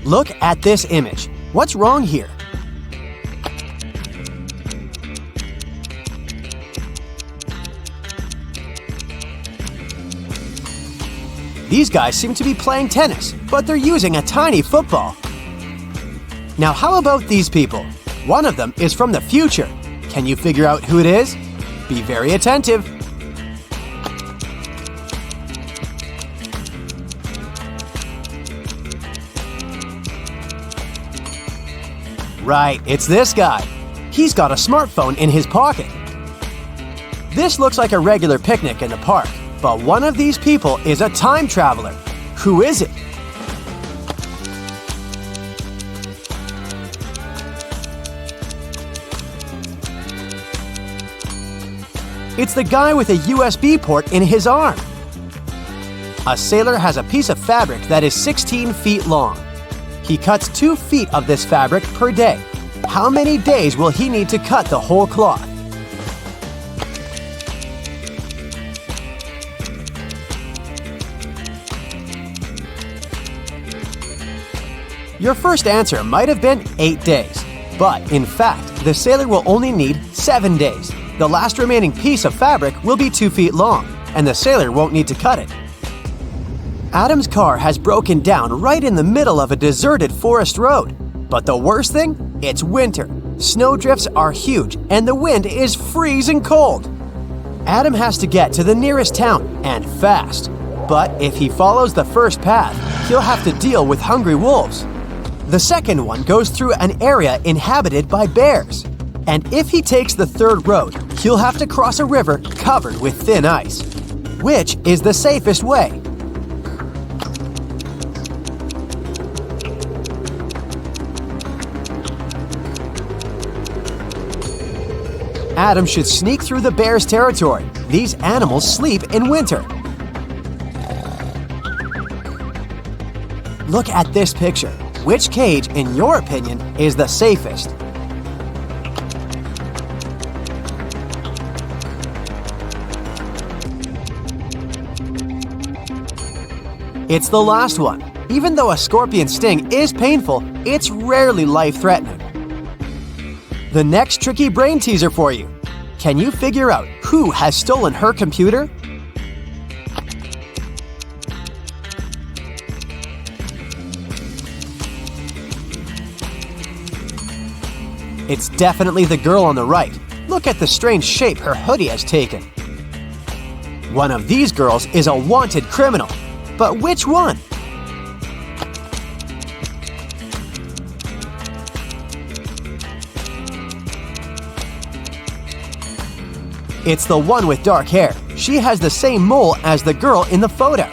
Look at this image. What's wrong here? These guys seem to be playing tennis, but they're using a tiny football. Now how about these people? One of them is from the future. Can you figure out who it is? Be very attentive. Right, it's this guy. He's got a smartphone in his pocket. This looks like a regular picnic in the park, but one of these people is a time traveler. Who is it? It's the guy with a USB port in his arm. A sailor has a piece of fabric that is 16 feet long. He cuts 2 feet of this fabric per day. How many days will he need to cut the whole cloth? Your first answer might have been 8 days, but in fact, the sailor will only need 7 days. The last remaining piece of fabric will be 2 feet long, and the sailor won't need to cut it. Adam's car has broken down right in the middle of a deserted forest road. But the worst thing? It's winter. Snowdrifts are huge, and the wind is freezing cold. Adam has to get to the nearest town, and fast. But if he follows the first path, he'll have to deal with hungry wolves. The second one goes through an area inhabited by bears. And if he takes the third road, he'll have to cross a river covered with thin ice. Which is the safest way? Adam should sneak through the bear's territory. These animals sleep in winter. Look at this picture. Which cage, in your opinion, is the safest? It's the last one. Even though a scorpion sting is painful, it's rarely life-threatening. The next tricky brain teaser for you. Can you figure out who has stolen her computer? It's definitely the girl on the right. Look at the strange shape her hoodie has taken. One of these girls is a wanted criminal. But which one? It's the one with dark hair. She has the same mole as the girl in the photo.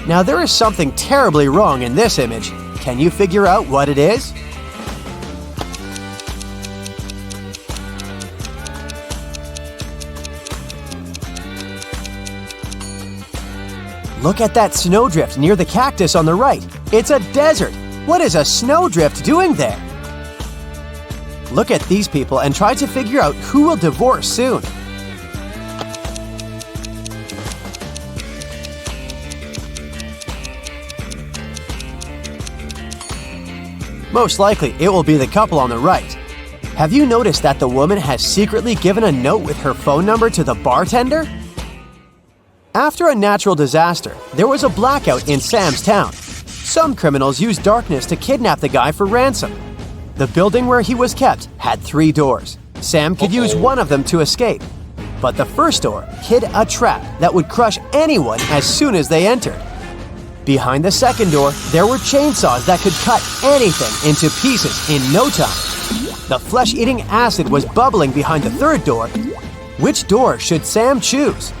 Now there is something terribly wrong in this image. Can you figure out what it is? Look at that snowdrift near the cactus on the right. It's a desert. What is a snowdrift doing there? Look at these people and try to figure out who will divorce soon. Most likely, it will be the couple on the right. Have you noticed that the woman has secretly given a note with her phone number to the bartender? After a natural disaster, there was a blackout in Sam's town. Some criminals used darkness to kidnap the guy for ransom. The building where he was kept had 3 doors. Sam could use one of them to escape. But the first door hid a trap that would crush anyone as soon as they entered. Behind the second door, there were chainsaws that could cut anything into pieces in no time. The flesh-eating acid was bubbling behind the third door. Which door should Sam choose?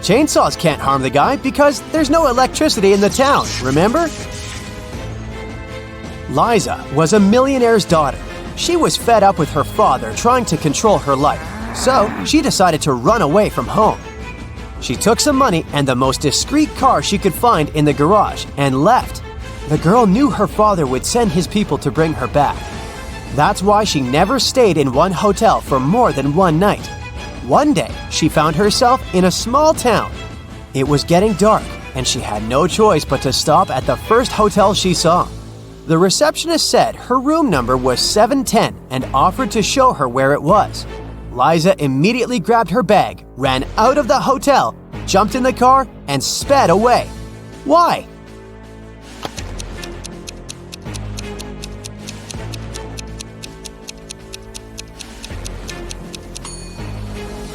Chainsaws can't harm the guy because there's no electricity in the town, remember? Liza was a millionaire's daughter. She was fed up with her father trying to control her life, so she decided to run away from home. She took some money and the most discreet car she could find in the garage and left. The girl knew her father would send his people to bring her back. That's why she never stayed in one hotel for more than one night. One day, she found herself in a small town. It was getting dark, and she had no choice but to stop at the first hotel she saw. The receptionist said her room number was 710 and offered to show her where it was. Liza immediately grabbed her bag, ran out of the hotel, jumped in the car, and sped away. Why?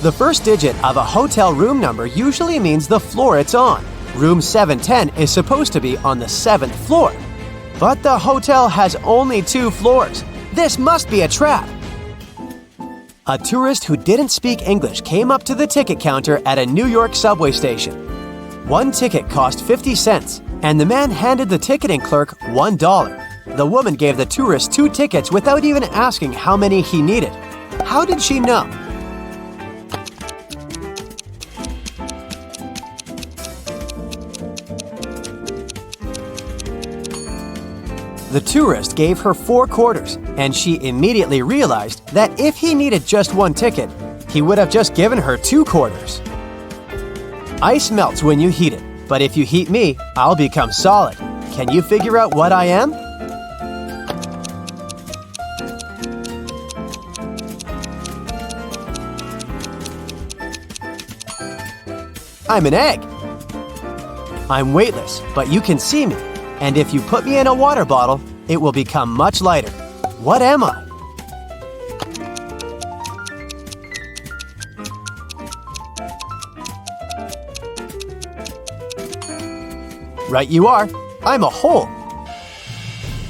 The first digit of a hotel room number usually means the floor it's on. Room 710 is supposed to be on the 7th floor. But the hotel has only 2 floors. This must be a trap. A tourist who didn't speak English came up to the ticket counter at a New York subway station. One ticket cost 50 cents, and the man handed the ticketing clerk $1. The woman gave the tourist 2 tickets without even asking how many he needed. How did she know? The tourist gave her 4 quarters, and she immediately realized that if he needed just 1 ticket, he would have just given her 2 quarters. Ice melts when you heat it, but if you heat me, I'll become solid. Can you figure out what I am? I'm an egg. I'm weightless, but you can see me. And if you put me in a water bottle, it will become much lighter. What am I? Right you are. I'm a hole.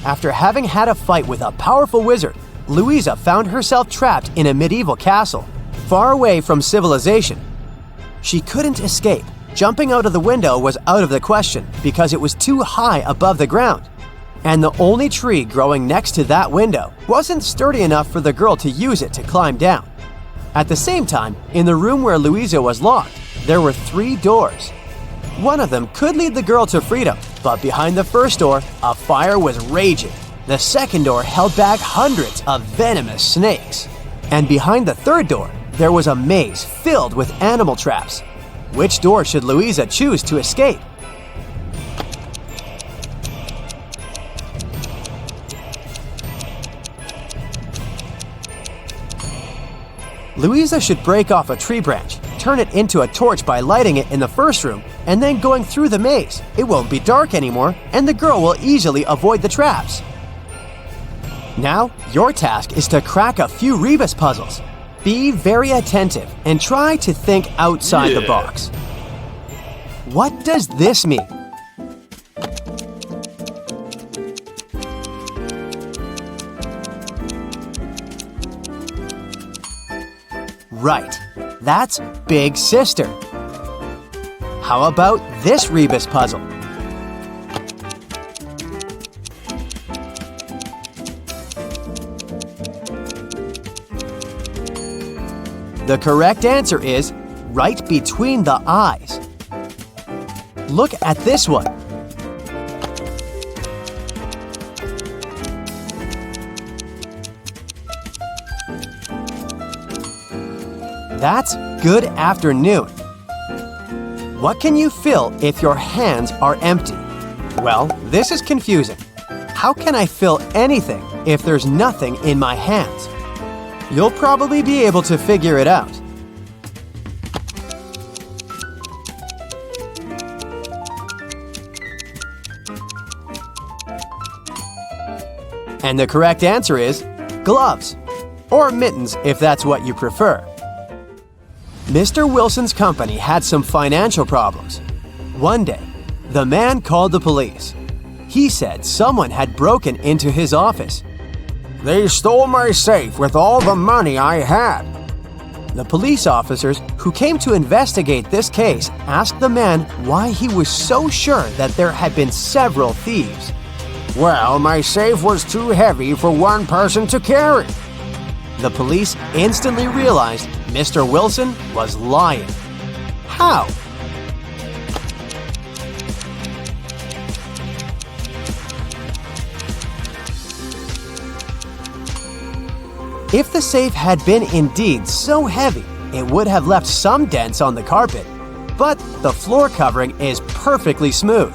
After having had a fight with a powerful wizard, Louisa found herself trapped in a medieval castle, far away from civilization. She couldn't escape. Jumping out of the window was out of the question because it was too high above the ground. And the only tree growing next to that window wasn't sturdy enough for the girl to use it to climb down. At the same time, in the room where Louisa was locked, there were 3 doors. One of them could lead the girl to freedom, but behind the first door, a fire was raging. The second door held back hundreds of venomous snakes. And behind the third door, there was a maze filled with animal traps. Which door should Louisa choose to escape? Louisa should break off a tree branch, turn it into a torch by lighting it in the first room, and then going through the maze. It won't be dark anymore, and the girl will easily avoid the traps. Now, your task is to crack a few rebus puzzles. Be very attentive and try to think outside the box. What does this mean? Right, that's Big Sister. How about this rebus puzzle? The correct answer is right between the eyes. Look at this one. That's good afternoon. What can you fill if your hands are empty? Well, this is confusing. How can I fill anything if there's nothing in my hands? You'll probably be able to figure it out. And the correct answer is gloves, or mittens if that's what you prefer. Mr. Wilson's company had some financial problems. One day, the man called the police. He said someone had broken into his office. They stole my safe with all the money I had. The police officers who came to investigate this case asked the man why he was so sure that there had been several thieves. Well, my safe was too heavy for one person to carry. The police instantly realized Mr. Wilson was lying. How? If the safe had been indeed so heavy, it would have left some dents on the carpet, but the floor covering is perfectly smooth.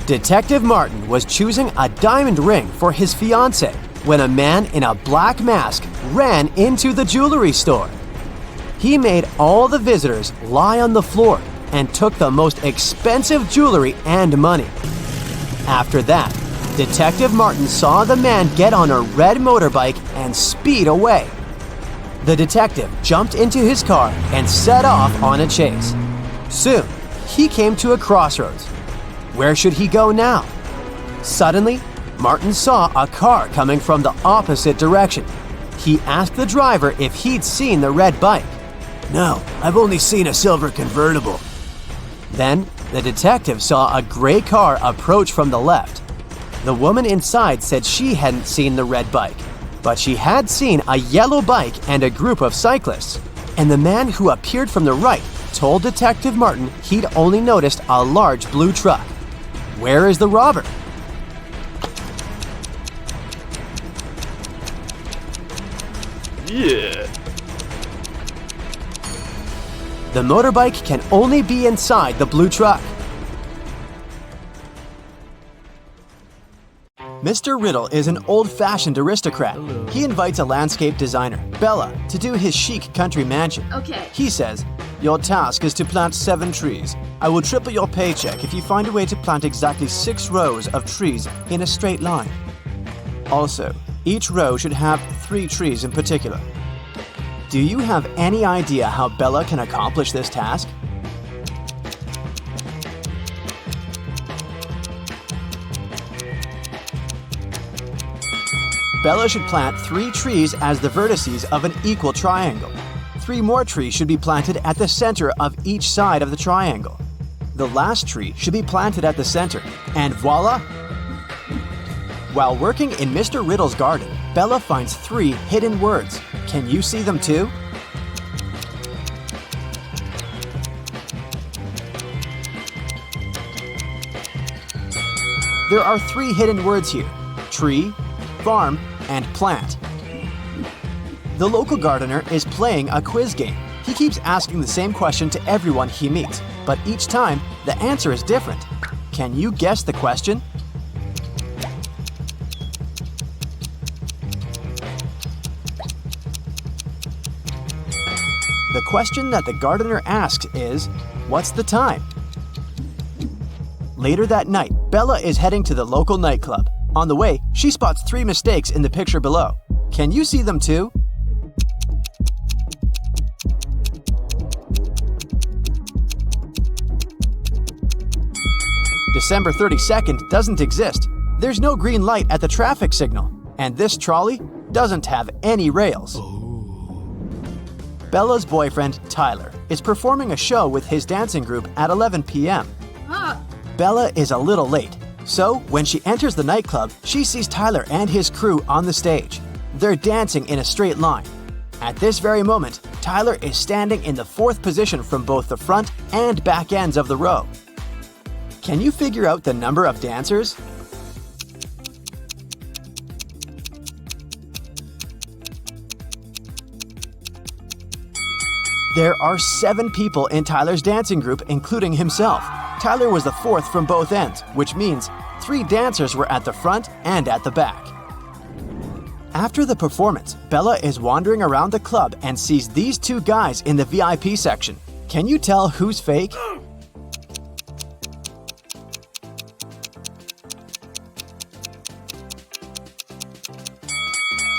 Detective Martin was choosing a diamond ring for his fiancée when a man in a black mask ran into the jewelry store. He made all the visitors lie on the floor and took the most expensive jewelry and money. After that, Detective Martin saw the man get on a red motorbike and speed away. The detective jumped into his car and set off on a chase. Soon, he came to a crossroads. Where should he go now? Suddenly, Martin saw a car coming from the opposite direction. He asked the driver if he'd seen the red bike. No, I've only seen a silver convertible. Then, the detective saw a gray car approach from the left. The woman inside said she hadn't seen the red bike, but she had seen a yellow bike and a group of cyclists. And the man who appeared from the right told Detective Martin he'd only noticed a large blue truck. Where is the robber? Yeah. The motorbike can only be inside the blue truck. Mr. Riddle is an old-fashioned aristocrat. He invites a landscape designer, Bella, to do his chic country mansion. Okay. He says, "Your task is to plant 7 trees. I will triple your paycheck if you find a way to plant exactly 6 rows of trees in a straight line. Also, each row should have 3 trees in particular." Do you have any idea how Bella can accomplish this task? Bella should plant 3 trees as the vertices of an equal triangle. 3 more trees should be planted at the center of each side of the triangle. The last tree should be planted at the center, and voila! While working in Mr. Riddle's garden, Bella finds 3 hidden words. Can you see them too? There are 3 hidden words here: tree, farm, and plant. The local gardener is playing a quiz game. He keeps asking the same question to everyone he meets, but each time the answer is different. Can you guess the question? The question that the gardener asks is, what's the time? Later that night, Bella is heading to the local nightclub. On the way, she spots 3 mistakes in the picture below. Can you see them too? December 32nd doesn't exist. There's no green light at the traffic signal. And this trolley doesn't have any rails. Bella's boyfriend, Tyler, is performing a show with his dancing group at 11 p.m. Bella is a little late. So, when she enters the nightclub, she sees Tyler and his crew on the stage. They're dancing in a straight line. At this very moment, Tyler is standing in the fourth position from both the front and back ends of the row. Can you figure out the number of dancers? There are 7 people in Tyler's dancing group, including himself. Tyler was the fourth from both ends, which means 3 dancers were at the front and at the back. After the performance, Bella is wandering around the club and sees these 2 guys in the VIP section. Can you tell who's fake?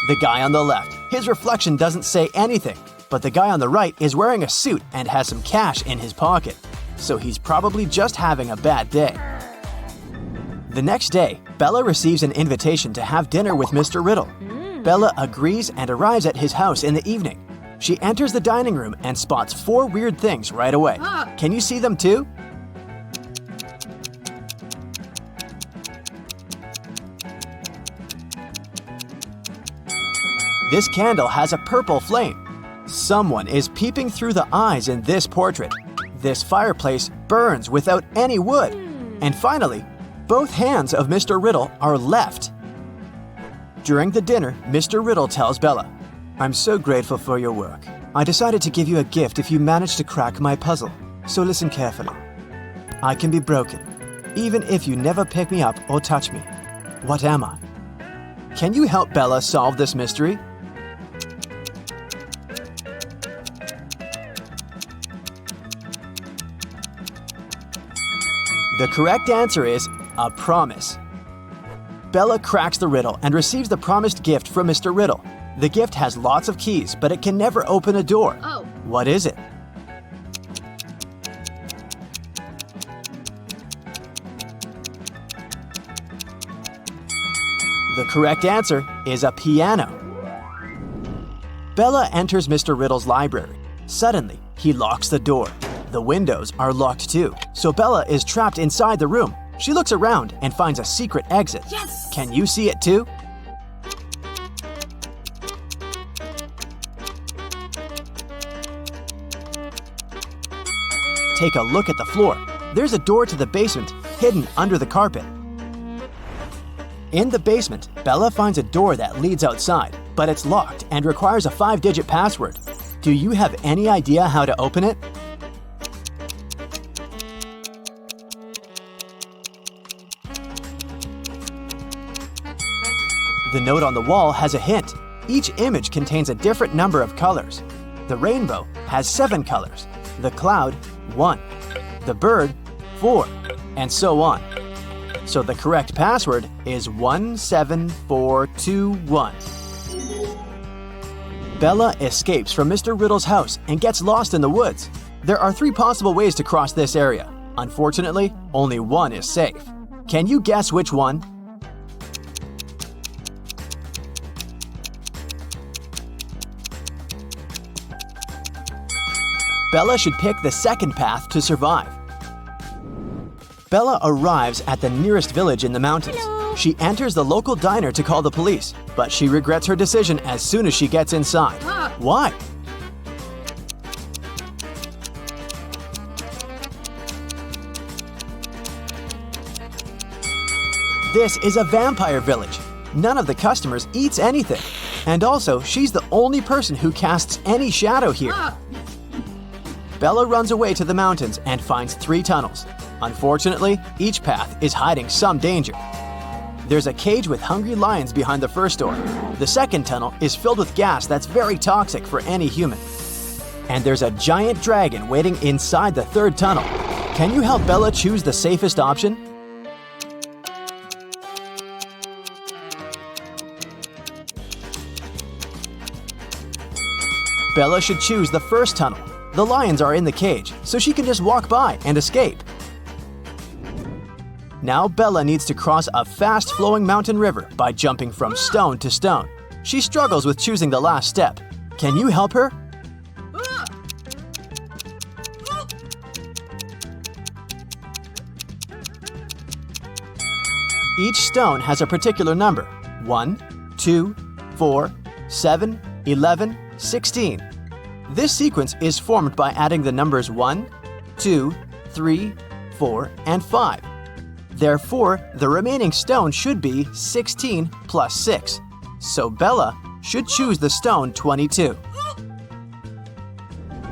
The guy on the left. His reflection doesn't say anything, but the guy on the right is wearing a suit and has some cash in his pocket, so he's probably just having a bad day. The next day, Bella receives an invitation to have dinner with Mr. Riddle. Bella agrees and arrives at his house in the evening. She enters the dining room and spots 4 weird things right away. Can you see them too? This candle has a purple flame. Someone is peeping through the eyes in this portrait. This fireplace burns without any wood. And finally, both hands of Mr. Riddle are left. During the dinner, Mr. Riddle tells Bella, "I'm so grateful for your work. I decided to give you a gift if you manage to crack my puzzle. So listen carefully. I can be broken, even if you never pick me up or touch me. What am I? Can you help Bella solve this mystery?" The correct answer is a promise. Bella cracks the riddle and receives the promised gift from Mr. Riddle. The gift has lots of keys, but it can never open a door. Oh. What is it? The correct answer is a piano. Bella enters Mr. Riddle's library. Suddenly, he locks the door. The windows are locked too, so Bella is trapped inside the room. She looks around and finds a secret exit. Yes! Can you see it too? Take a look at the floor. There's a door to the basement hidden under the carpet. In the basement, Bella finds a door that leads outside, but it's locked and requires a 5-digit password. Do you have any idea how to open it? The note on the wall has a hint. Each image contains a different number of colors. The rainbow has 7 colors, the cloud 1, the bird 4, and so on. So the correct password is 17421. Bella escapes from Mr. Riddle's house and gets lost in the woods. There are 3 possible ways to cross this area. Unfortunately, only one is safe. Can you guess which one? Bella should pick the second path to survive. Bella arrives at the nearest village in the mountains. Hello. She enters the local diner to call the police, but she regrets her decision as soon as she gets inside. Why? This is a vampire village. None of the customers eats anything. And also, she's the only person who casts any shadow here. Bella runs away to the mountains and finds 3 tunnels. Unfortunately, each path is hiding some danger. There's a cage with hungry lions behind the first door. The second tunnel is filled with gas that's very toxic for any human. And there's a giant dragon waiting inside the third tunnel. Can you help Bella choose the safest option? Bella should choose the first tunnel. The lions are in the cage, so she can just walk by and escape. Now Bella needs to cross a fast-flowing mountain river by jumping from stone to stone. She struggles with choosing the last step. Can you help her? Each stone has a particular number: 1, 2, 4, 7, 11, 16. This sequence is formed by adding the numbers 1, 2, 3, 4, and 5. Therefore, the remaining stone should be 16 plus 6. So Bella should choose the stone 22.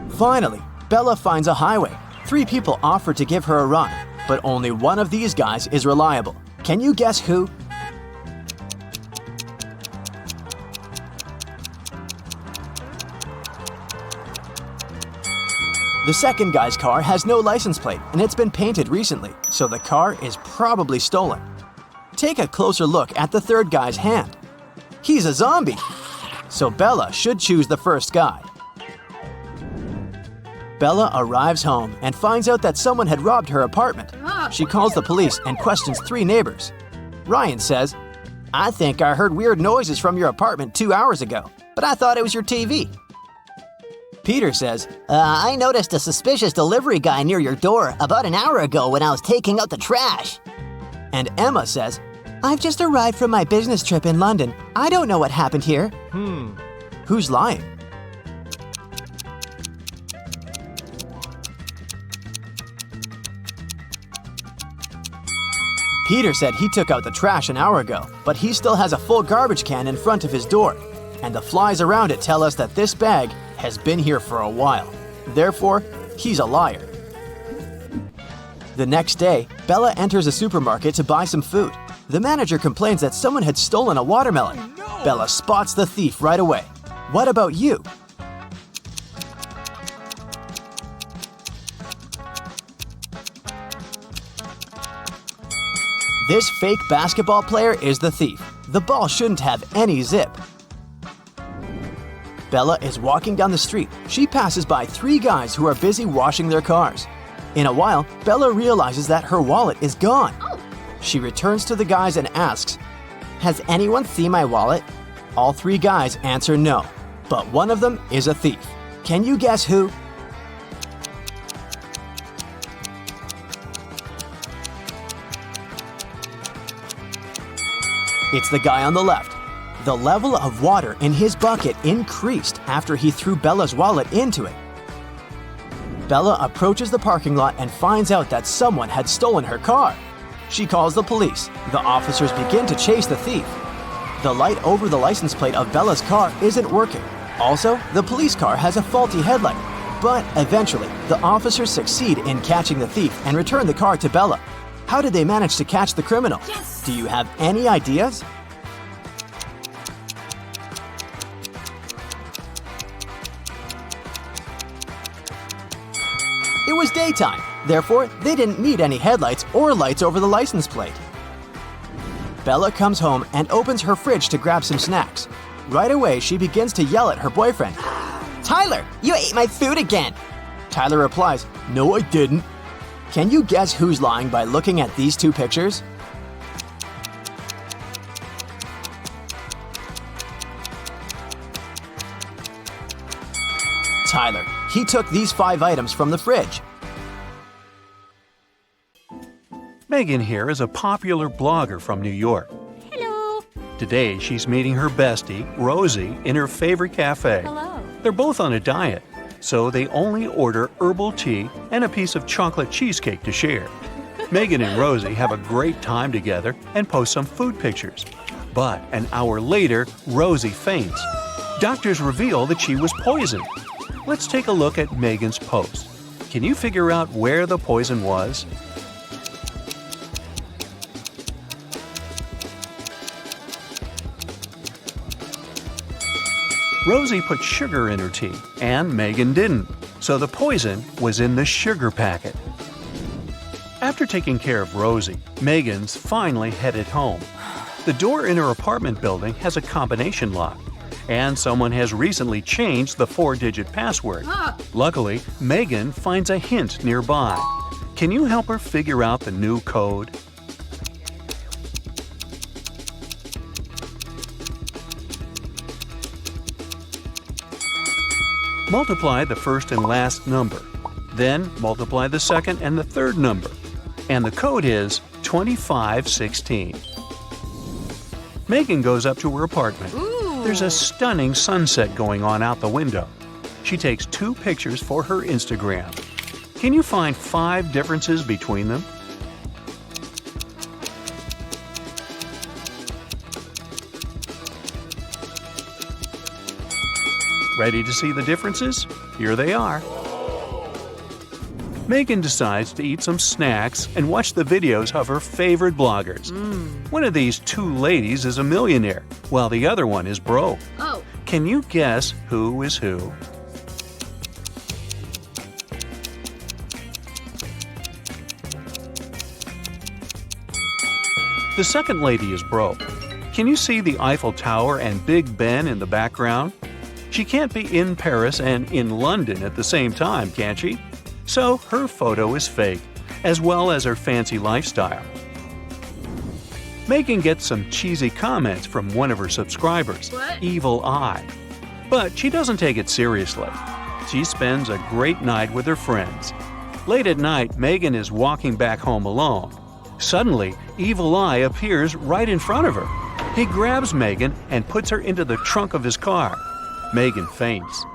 Finally, Bella finds a highway. 3 people offer to give her a ride, but only one of these guys is reliable. Can you guess who? The second guy's car has no license plate and it's been painted recently, so the car is probably stolen. Take a closer look at the third guy's hand. He's a zombie, so Bella should choose the first guy. Bella arrives home and finds out that someone had robbed her apartment. She calls the police and questions 3 neighbors. Ryan says, "I think I heard weird noises from your apartment 2 hours ago, but I thought it was your TV." Peter says, I noticed a suspicious delivery guy near your door about an hour ago when I was taking out the trash. And Emma says, "I've just arrived from my business trip in London. I don't know what happened here." Who's lying? Peter said he took out the trash an hour ago, but he still has a full garbage can in front of his door. And the flies around it tell us that this bag has been here for a while. Therefore, he's a liar. The next day, Bella enters a supermarket to buy some food. The manager complains that someone had stolen a watermelon. Bella spots the thief right away. What about you? This fake basketball player is the thief. The ball shouldn't have any zip. Bella is walking down the street. She passes by 3 guys who are busy washing their cars. In a while, Bella realizes that her wallet is gone. She returns to the guys and asks, "Has anyone seen my wallet?" All 3 guys answer no, but one of them is a thief. Can you guess who? It's the guy on the left. The level of water in his bucket increased after he threw Bella's wallet into it. Bella approaches the parking lot and finds out that someone had stolen her car. She calls the police. The officers begin to chase the thief. The light over the license plate of Bella's car isn't working. Also, the police car has a faulty headlight. But eventually, the officers succeed in catching the thief and return the car to Bella. How did they manage to catch the criminal? Do you have any ideas? It was daytime, therefore they didn't need any headlights or lights over the license plate. Bella comes home and opens her fridge to grab some snacks. Right away, she begins to yell at her boyfriend. "Tyler, you ate my food again!" Tyler replies, "No, I didn't." Can you guess who's lying by looking at these 2 pictures? Tyler. He took these 5 items from the fridge. Megan here is a popular blogger from New York. Hello. Today, she's meeting her bestie, Rosie, in her favorite cafe. Hello. They're both on a diet, so they only order herbal tea and a piece of chocolate cheesecake to share. Megan and Rosie have a great time together and post some food pictures. But an hour later, Rosie faints. Doctors reveal that she was poisoned. Let's take a look at Megan's post. Can you figure out where the poison was? Rosie put sugar in her tea, and Megan didn't, so the poison was in the sugar packet. After taking care of Rosie, Megan's finally headed home. The door in her apartment building has a combination lock, and someone has recently changed the 4-digit password. Luckily, Megan finds a hint nearby. Can you help her figure out the new code? Multiply the first and last number. Then multiply the second and the third number. And the code is 2516. Megan goes up to her apartment. There's a stunning sunset going on out the window. She takes 2 pictures for her Instagram. Can you find 5 differences between them? Ready to see the differences? Here they are. Megan decides to eat some snacks and watch the videos of her favorite bloggers. One of these 2 ladies is a millionaire, while the other one is broke. Oh. Can you guess who is who? The second lady is broke. Can you see the Eiffel Tower and Big Ben in the background? She can't be in Paris and in London at the same time, can she? So her photo is fake, as well as her fancy lifestyle. Megan gets some cheesy comments from one of her subscribers, Evil Eye. But she doesn't take it seriously. She spends a great night with her friends. Late at night, Megan is walking back home alone. Suddenly, Evil Eye appears right in front of her. He grabs Megan and puts her into the trunk of his car. Megan faints.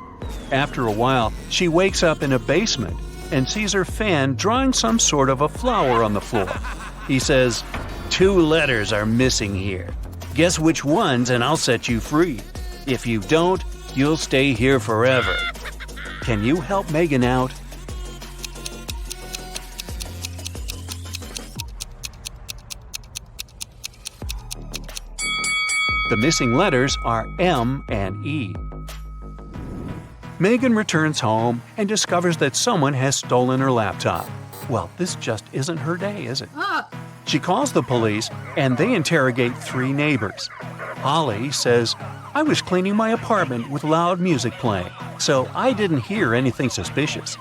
After a while, she wakes up in a basement and sees her fan drawing some sort of a flower on the floor. He says, "2 letters are missing here. Guess which ones and I'll set you free. If you don't, you'll stay here forever." Can you help Megan out? The missing letters are M and E. Megan returns home and discovers that someone has stolen her laptop. Well, this just isn't her day, is it? She calls the police and they interrogate 3 neighbors. Holly says, "I was cleaning my apartment with loud music playing, so I didn't hear anything suspicious."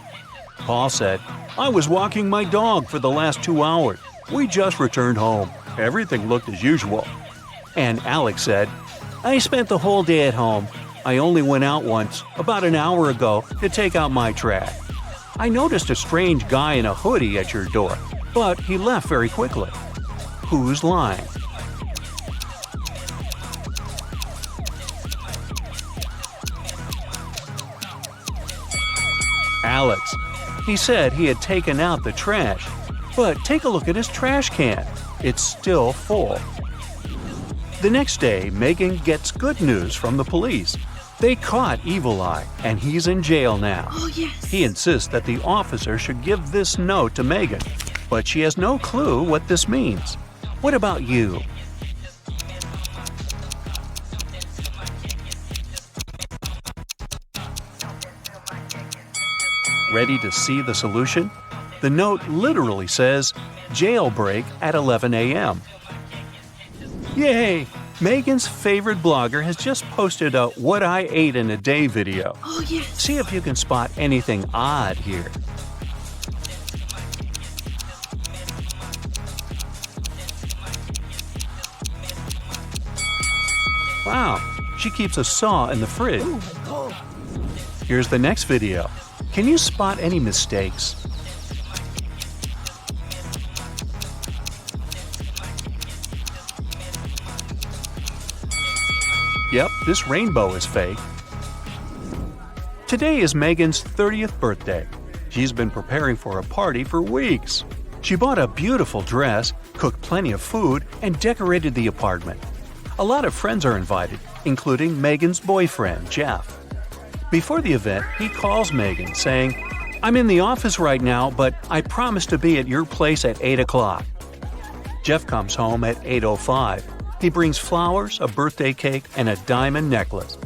Paul said, "I was walking my dog for the last 2 hours. We just returned home. Everything looked as usual." And Alex said, "I spent the whole day at home. I only went out once, about an hour ago, to take out my trash. I noticed a strange guy in a hoodie at your door, but he left very quickly." Who's lying? Alex. He said he had taken out the trash, but take a look at his trash can. It's still full. The next day, Megan gets good news from the police. They caught Evil Eye, and he's in jail now. Oh, yes. He insists that the officer should give this note to Megan, but she has no clue what this means. What about you? Ready to see the solution? The note literally says, "Jailbreak at 11 a.m." Yay! Megan's favorite blogger has just posted a "What I Ate in a Day" video. Oh, yes. See if you can spot anything odd here. Wow, she keeps a saw in the fridge. Here's the next video. Can you spot any mistakes? Yep, this rainbow is fake. Today is Megan's 30th birthday. She's been preparing for a party for weeks. She bought a beautiful dress, cooked plenty of food, and decorated the apartment. A lot of friends are invited, including Megan's boyfriend, Jeff. Before the event, he calls Megan saying, "I'm in the office right now, but I promise to be at your place at 8 o'clock. Jeff comes home at 8:05. He brings flowers, a birthday cake, and a diamond necklace.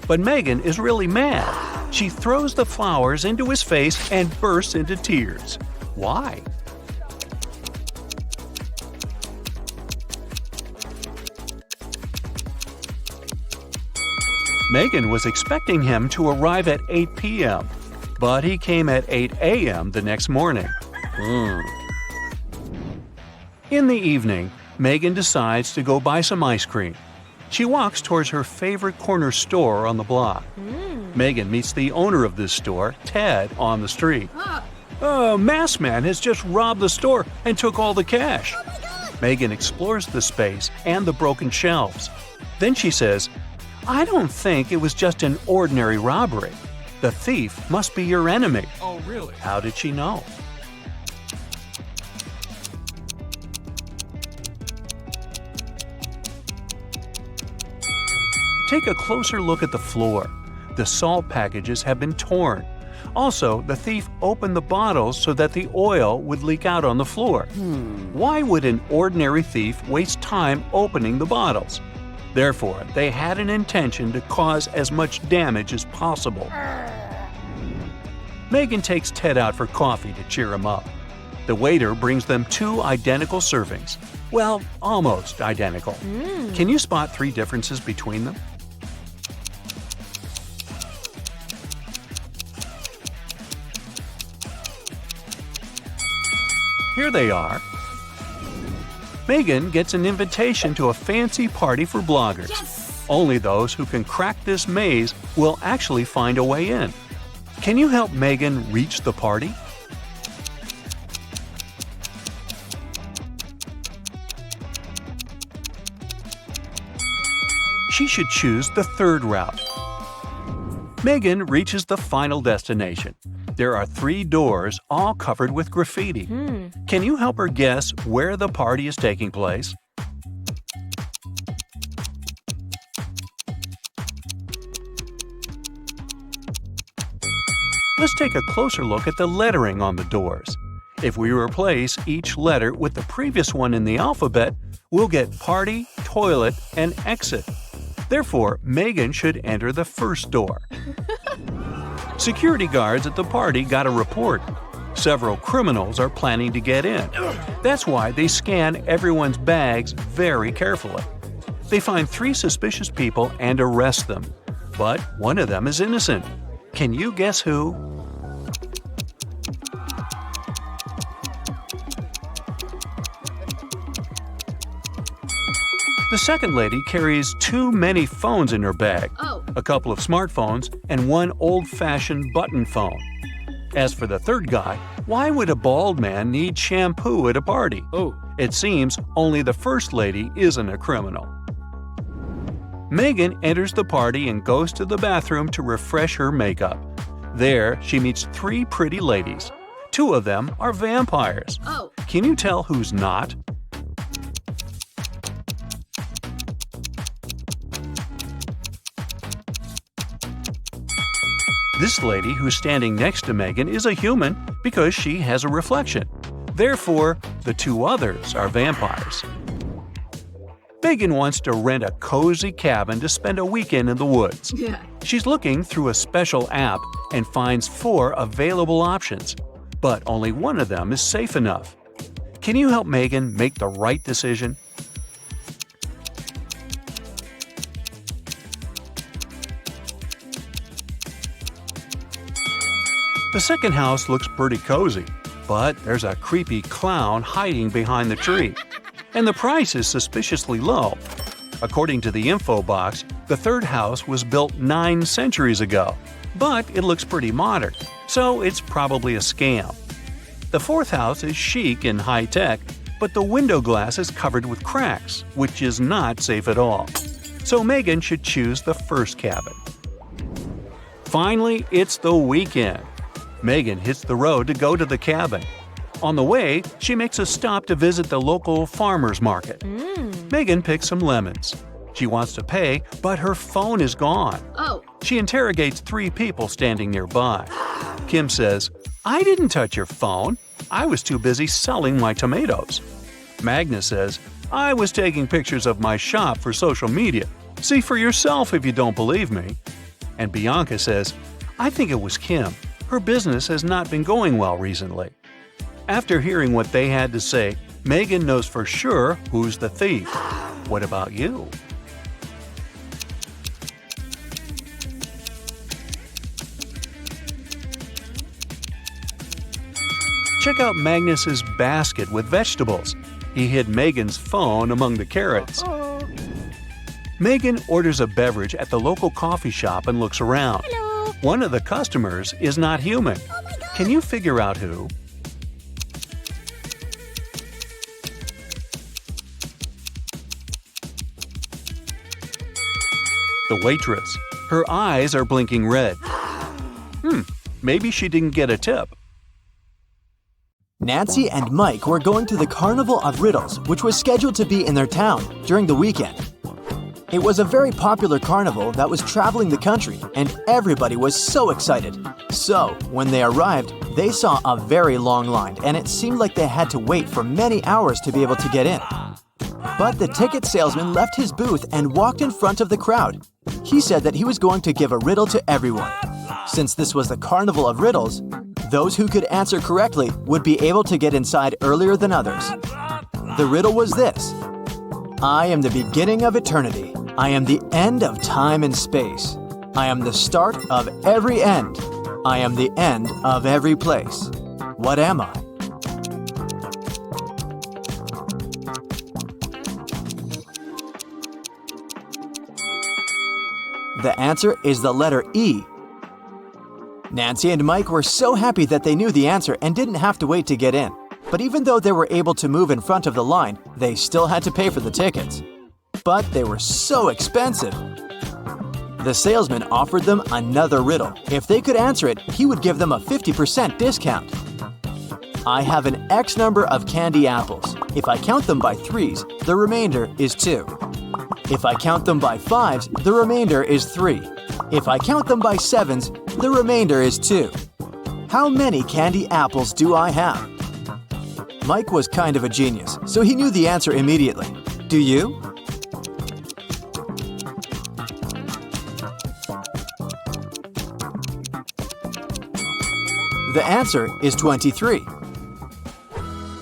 But Megan is really mad. She throws the flowers into his face and bursts into tears. Why? Megan was expecting him to arrive at 8 p.m., but he came at 8 a.m. the next morning. In the evening, Megan decides to go buy some ice cream. She walks towards her favorite corner store on the block. Megan meets the owner of this store, Ted, on the street. "A masked man has just robbed the store and took all the cash." Megan explores the space and the broken shelves. Then she says, I don't think it was just an ordinary robbery. The thief must be your enemy. Oh, really? How did she know? Take a closer look at the floor. The salt packages have been torn. Also, the thief opened the bottles so that the oil would leak out on the floor. Why would an ordinary thief waste time opening the bottles? Therefore, they had an intention to cause as much damage as possible. Megan takes Ted out for coffee to cheer him up. The waiter brings them 2 identical servings. Well, almost identical. Can you spot 3 differences between them? Here they are. Megan gets an invitation to a fancy party for bloggers. Yes! Only those who can crack this maze will actually find a way in. Can you help Megan reach the party? She should choose the 3rd route. Megan reaches the final destination. There are 3 doors, all covered with graffiti. Can you help her guess where the party is taking place? Let's take a closer look at the lettering on the doors. If we replace each letter with the previous one in the alphabet, we'll get party, toilet, and exit. Therefore, Megan should enter the 1st door. Security guards at the party got a report. Several criminals are planning to get in. That's why they scan everyone's bags very carefully. They find 3 suspicious people and arrest them. But one of them is innocent. Can you guess who? The second lady carries too many phones in her bag. A couple of smartphones and 1 old-fashioned button phone. As for the 3rd guy, why would a bald man need shampoo at a party? It seems only the first lady isn't a criminal. Megan enters the party and goes to the bathroom to refresh her makeup. There, she meets 3 pretty ladies. 2 of them are vampires. Can you tell who's not? This lady who's standing next to Megan is a human because she has a reflection. Therefore, the 2 others are vampires. Megan wants to rent a cozy cabin to spend a weekend in the woods. She's looking through a special app and finds 4 available options, but only one of them is safe enough. Can you help Megan make the right decision? The second house looks pretty cozy, but there's a creepy clown hiding behind the tree. And the price is suspiciously low. According to the info box, the 3rd house was built 9 centuries ago, but it looks pretty modern, so it's probably a scam. The 4th house is chic and high-tech, but the window glass is covered with cracks, which is not safe at all. So Megan should choose the 1st cabin. Finally, it's the weekend. Megan hits the road to go to the cabin. On the way, she makes a stop to visit the local farmer's market. Megan picks some lemons. She wants to pay, but her phone is gone. She interrogates 3 people standing nearby. Kim says, "I didn't touch your phone. I was too busy selling my tomatoes." Magna says, "I was taking pictures of my shop for social media. See for yourself if you don't believe me." And Bianca says, "I think it was Kim. Her business has not been going well recently." After hearing what they had to say, Megan knows for sure who's the thief. What about you? Check out Magnus's basket with vegetables. He hid Megan's phone among the carrots. Megan orders a beverage at the local coffee shop and looks around. One of the customers is not human. Can you figure out who? The waitress. Her eyes are blinking red. Maybe she didn't get a tip. Nancy and Mike were going to the Carnival of Riddles, which was scheduled to be in their town during the weekend. It was a very popular carnival that was traveling the country, and everybody was so excited. So, when they arrived, they saw a very long line, and it seemed like they had to wait for many hours to be able to get in. But the ticket salesman left his booth and walked in front of the crowd. He said that he was going to give a riddle to everyone. Since this was the Carnival of Riddles, those who could answer correctly would be able to get inside earlier than others. The riddle was this: I am the beginning of eternity. I am the end of time and space. I am the start of every end. I am the end of every place. What am I? The answer is the letter E. Nancy and Mike were so happy that they knew the answer and didn't have to wait to get in. But even though they were able to move in front of the line, they still had to pay for the tickets. But they were so expensive. The salesman offered them another riddle. If they could answer it, he would give them a 50% discount. I have an X number of candy apples. If I count them by 3s, the remainder is 2. If I count them by 5s, the remainder is 3. If I count them by 7s, the remainder is 2. How many candy apples do I have? Mike was kind of a genius, so he knew the answer immediately. Do you? The answer is 23.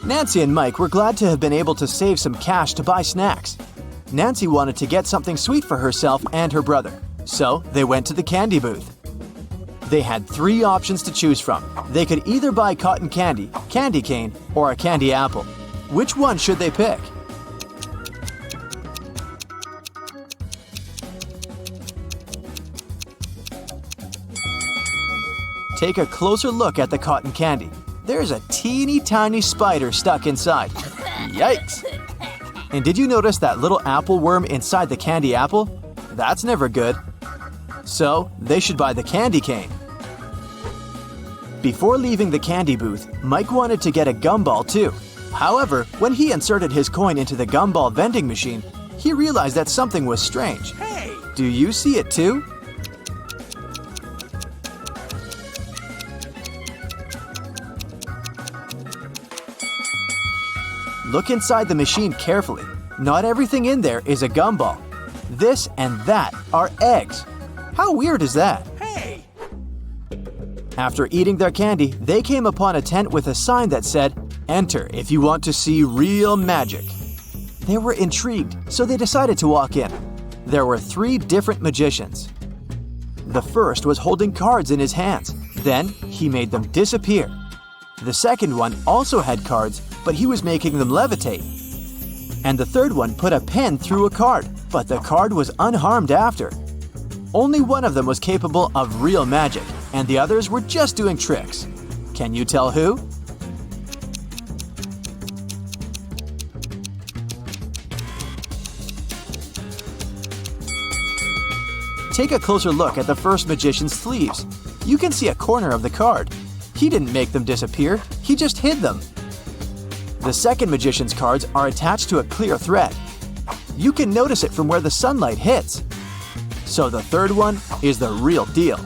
Nancy and Mike were glad to have been able to save some cash to buy snacks. Nancy wanted to get something sweet for herself and her brother, so they went to the candy booth. They had 3 options to choose from. They could either buy cotton candy, candy cane, or a candy apple. Which one should they pick? Take a closer look at the cotton candy. There's a teeny tiny spider stuck inside. Yikes! And did you notice that little apple worm inside the candy apple? That's never good. So, they should buy the candy cane. Before leaving the candy booth, Mike wanted to get a gumball too. However, when he inserted his coin into the gumball vending machine, he realized that something was strange. Hey! Do you see it too? Look inside the machine carefully. Not everything in there is a gumball. This and that are eggs. How weird is that? Hey! After eating their candy, they came upon a tent with a sign that said, "Enter if you want to see real magic." They were intrigued, so they decided to walk in. There were 3 different magicians. The first was holding cards in his hands. Then he made them disappear. The second one also had cards, but he was making them levitate. And the third one put a pen through a card, but the card was unharmed after. Only one of them was capable of real magic, and the others were just doing tricks. Can you tell who? Take a closer look at the first magician's sleeves. You can see a corner of the card. He didn't make them disappear, he just hid them. The second magician's cards are attached to a clear thread. You can notice it from where the sunlight hits. So the third one is the real deal.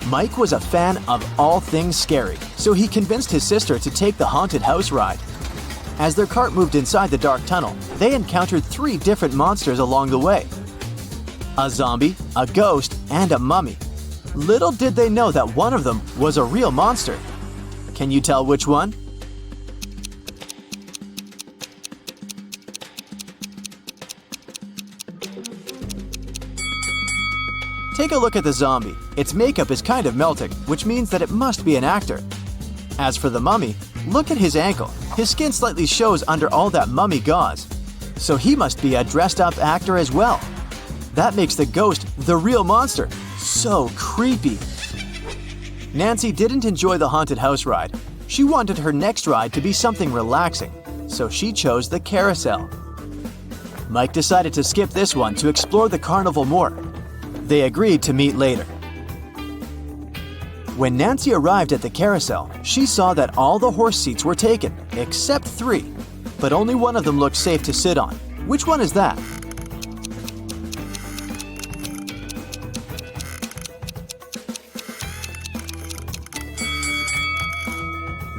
Mike was a fan of all things scary, so he convinced his sister to take the haunted house ride. As their cart moved inside the dark tunnel, they encountered 3 different monsters along the way: a zombie, a ghost, and a mummy. Little did they know that one of them was a real monster. Can you tell which one? Take a look at the zombie. Its makeup is kind of melting, which means that it must be an actor. As for the mummy, look at his ankle. His skin slightly shows under all that mummy gauze. So he must be a dressed-up actor as well. That makes the ghost the real monster. So creepy. Nancy didn't enjoy the haunted house ride. She wanted her next ride to be something relaxing, so she chose the carousel. Mike decided to skip this one to explore the carnival more. They agreed to meet later. When Nancy arrived at the carousel, she saw that all the horse seats were taken, except 3. But only one of them looked safe to sit on. Which one is that?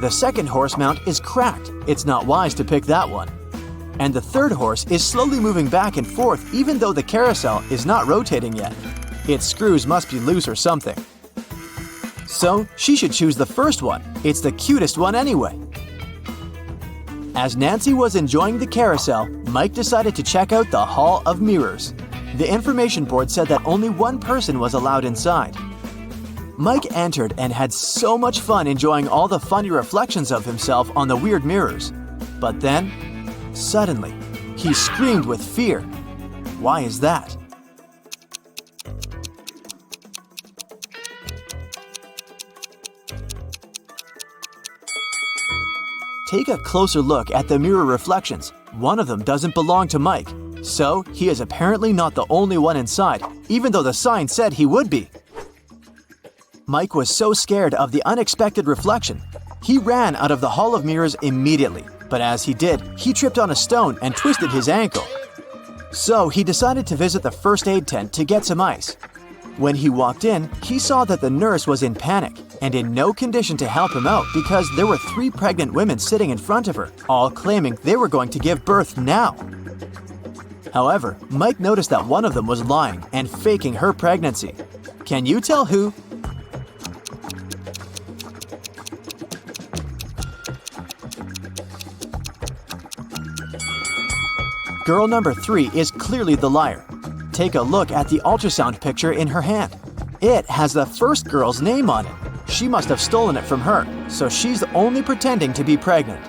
The second horse mount is cracked. It's not wise to pick that one. And the third horse is slowly moving back and forth even though the carousel is not rotating yet. Its screws must be loose or something. So she should choose the first one. It's the cutest one anyway. As Nancy was enjoying the carousel, Mike decided to check out the Hall of Mirrors. The information board said that only one person was allowed inside. Mike entered and had so much fun enjoying all the funny reflections of himself on the weird mirrors. But then, suddenly, he screamed with fear. Why is that? Take a closer look at the mirror reflections. One of them doesn't belong to Mike, so he is apparently not the only one inside, even though the sign said he would be. Mike was so scared of the unexpected reflection. He ran out of the Hall of Mirrors immediately, but as he did, he tripped on a stone and twisted his ankle. So he decided to visit the first aid tent to get some ice. When he walked in, he saw that the nurse was in panic and in no condition to help him out because there were 3 pregnant women sitting in front of her, all claiming they were going to give birth now. However, Mike noticed that one of them was lying and faking her pregnancy. Can you tell who? Girl number 3 is clearly the liar. Take a look at the ultrasound picture in her hand. It has the first girl's name on it. She must have stolen it from her, so she's only pretending to be pregnant.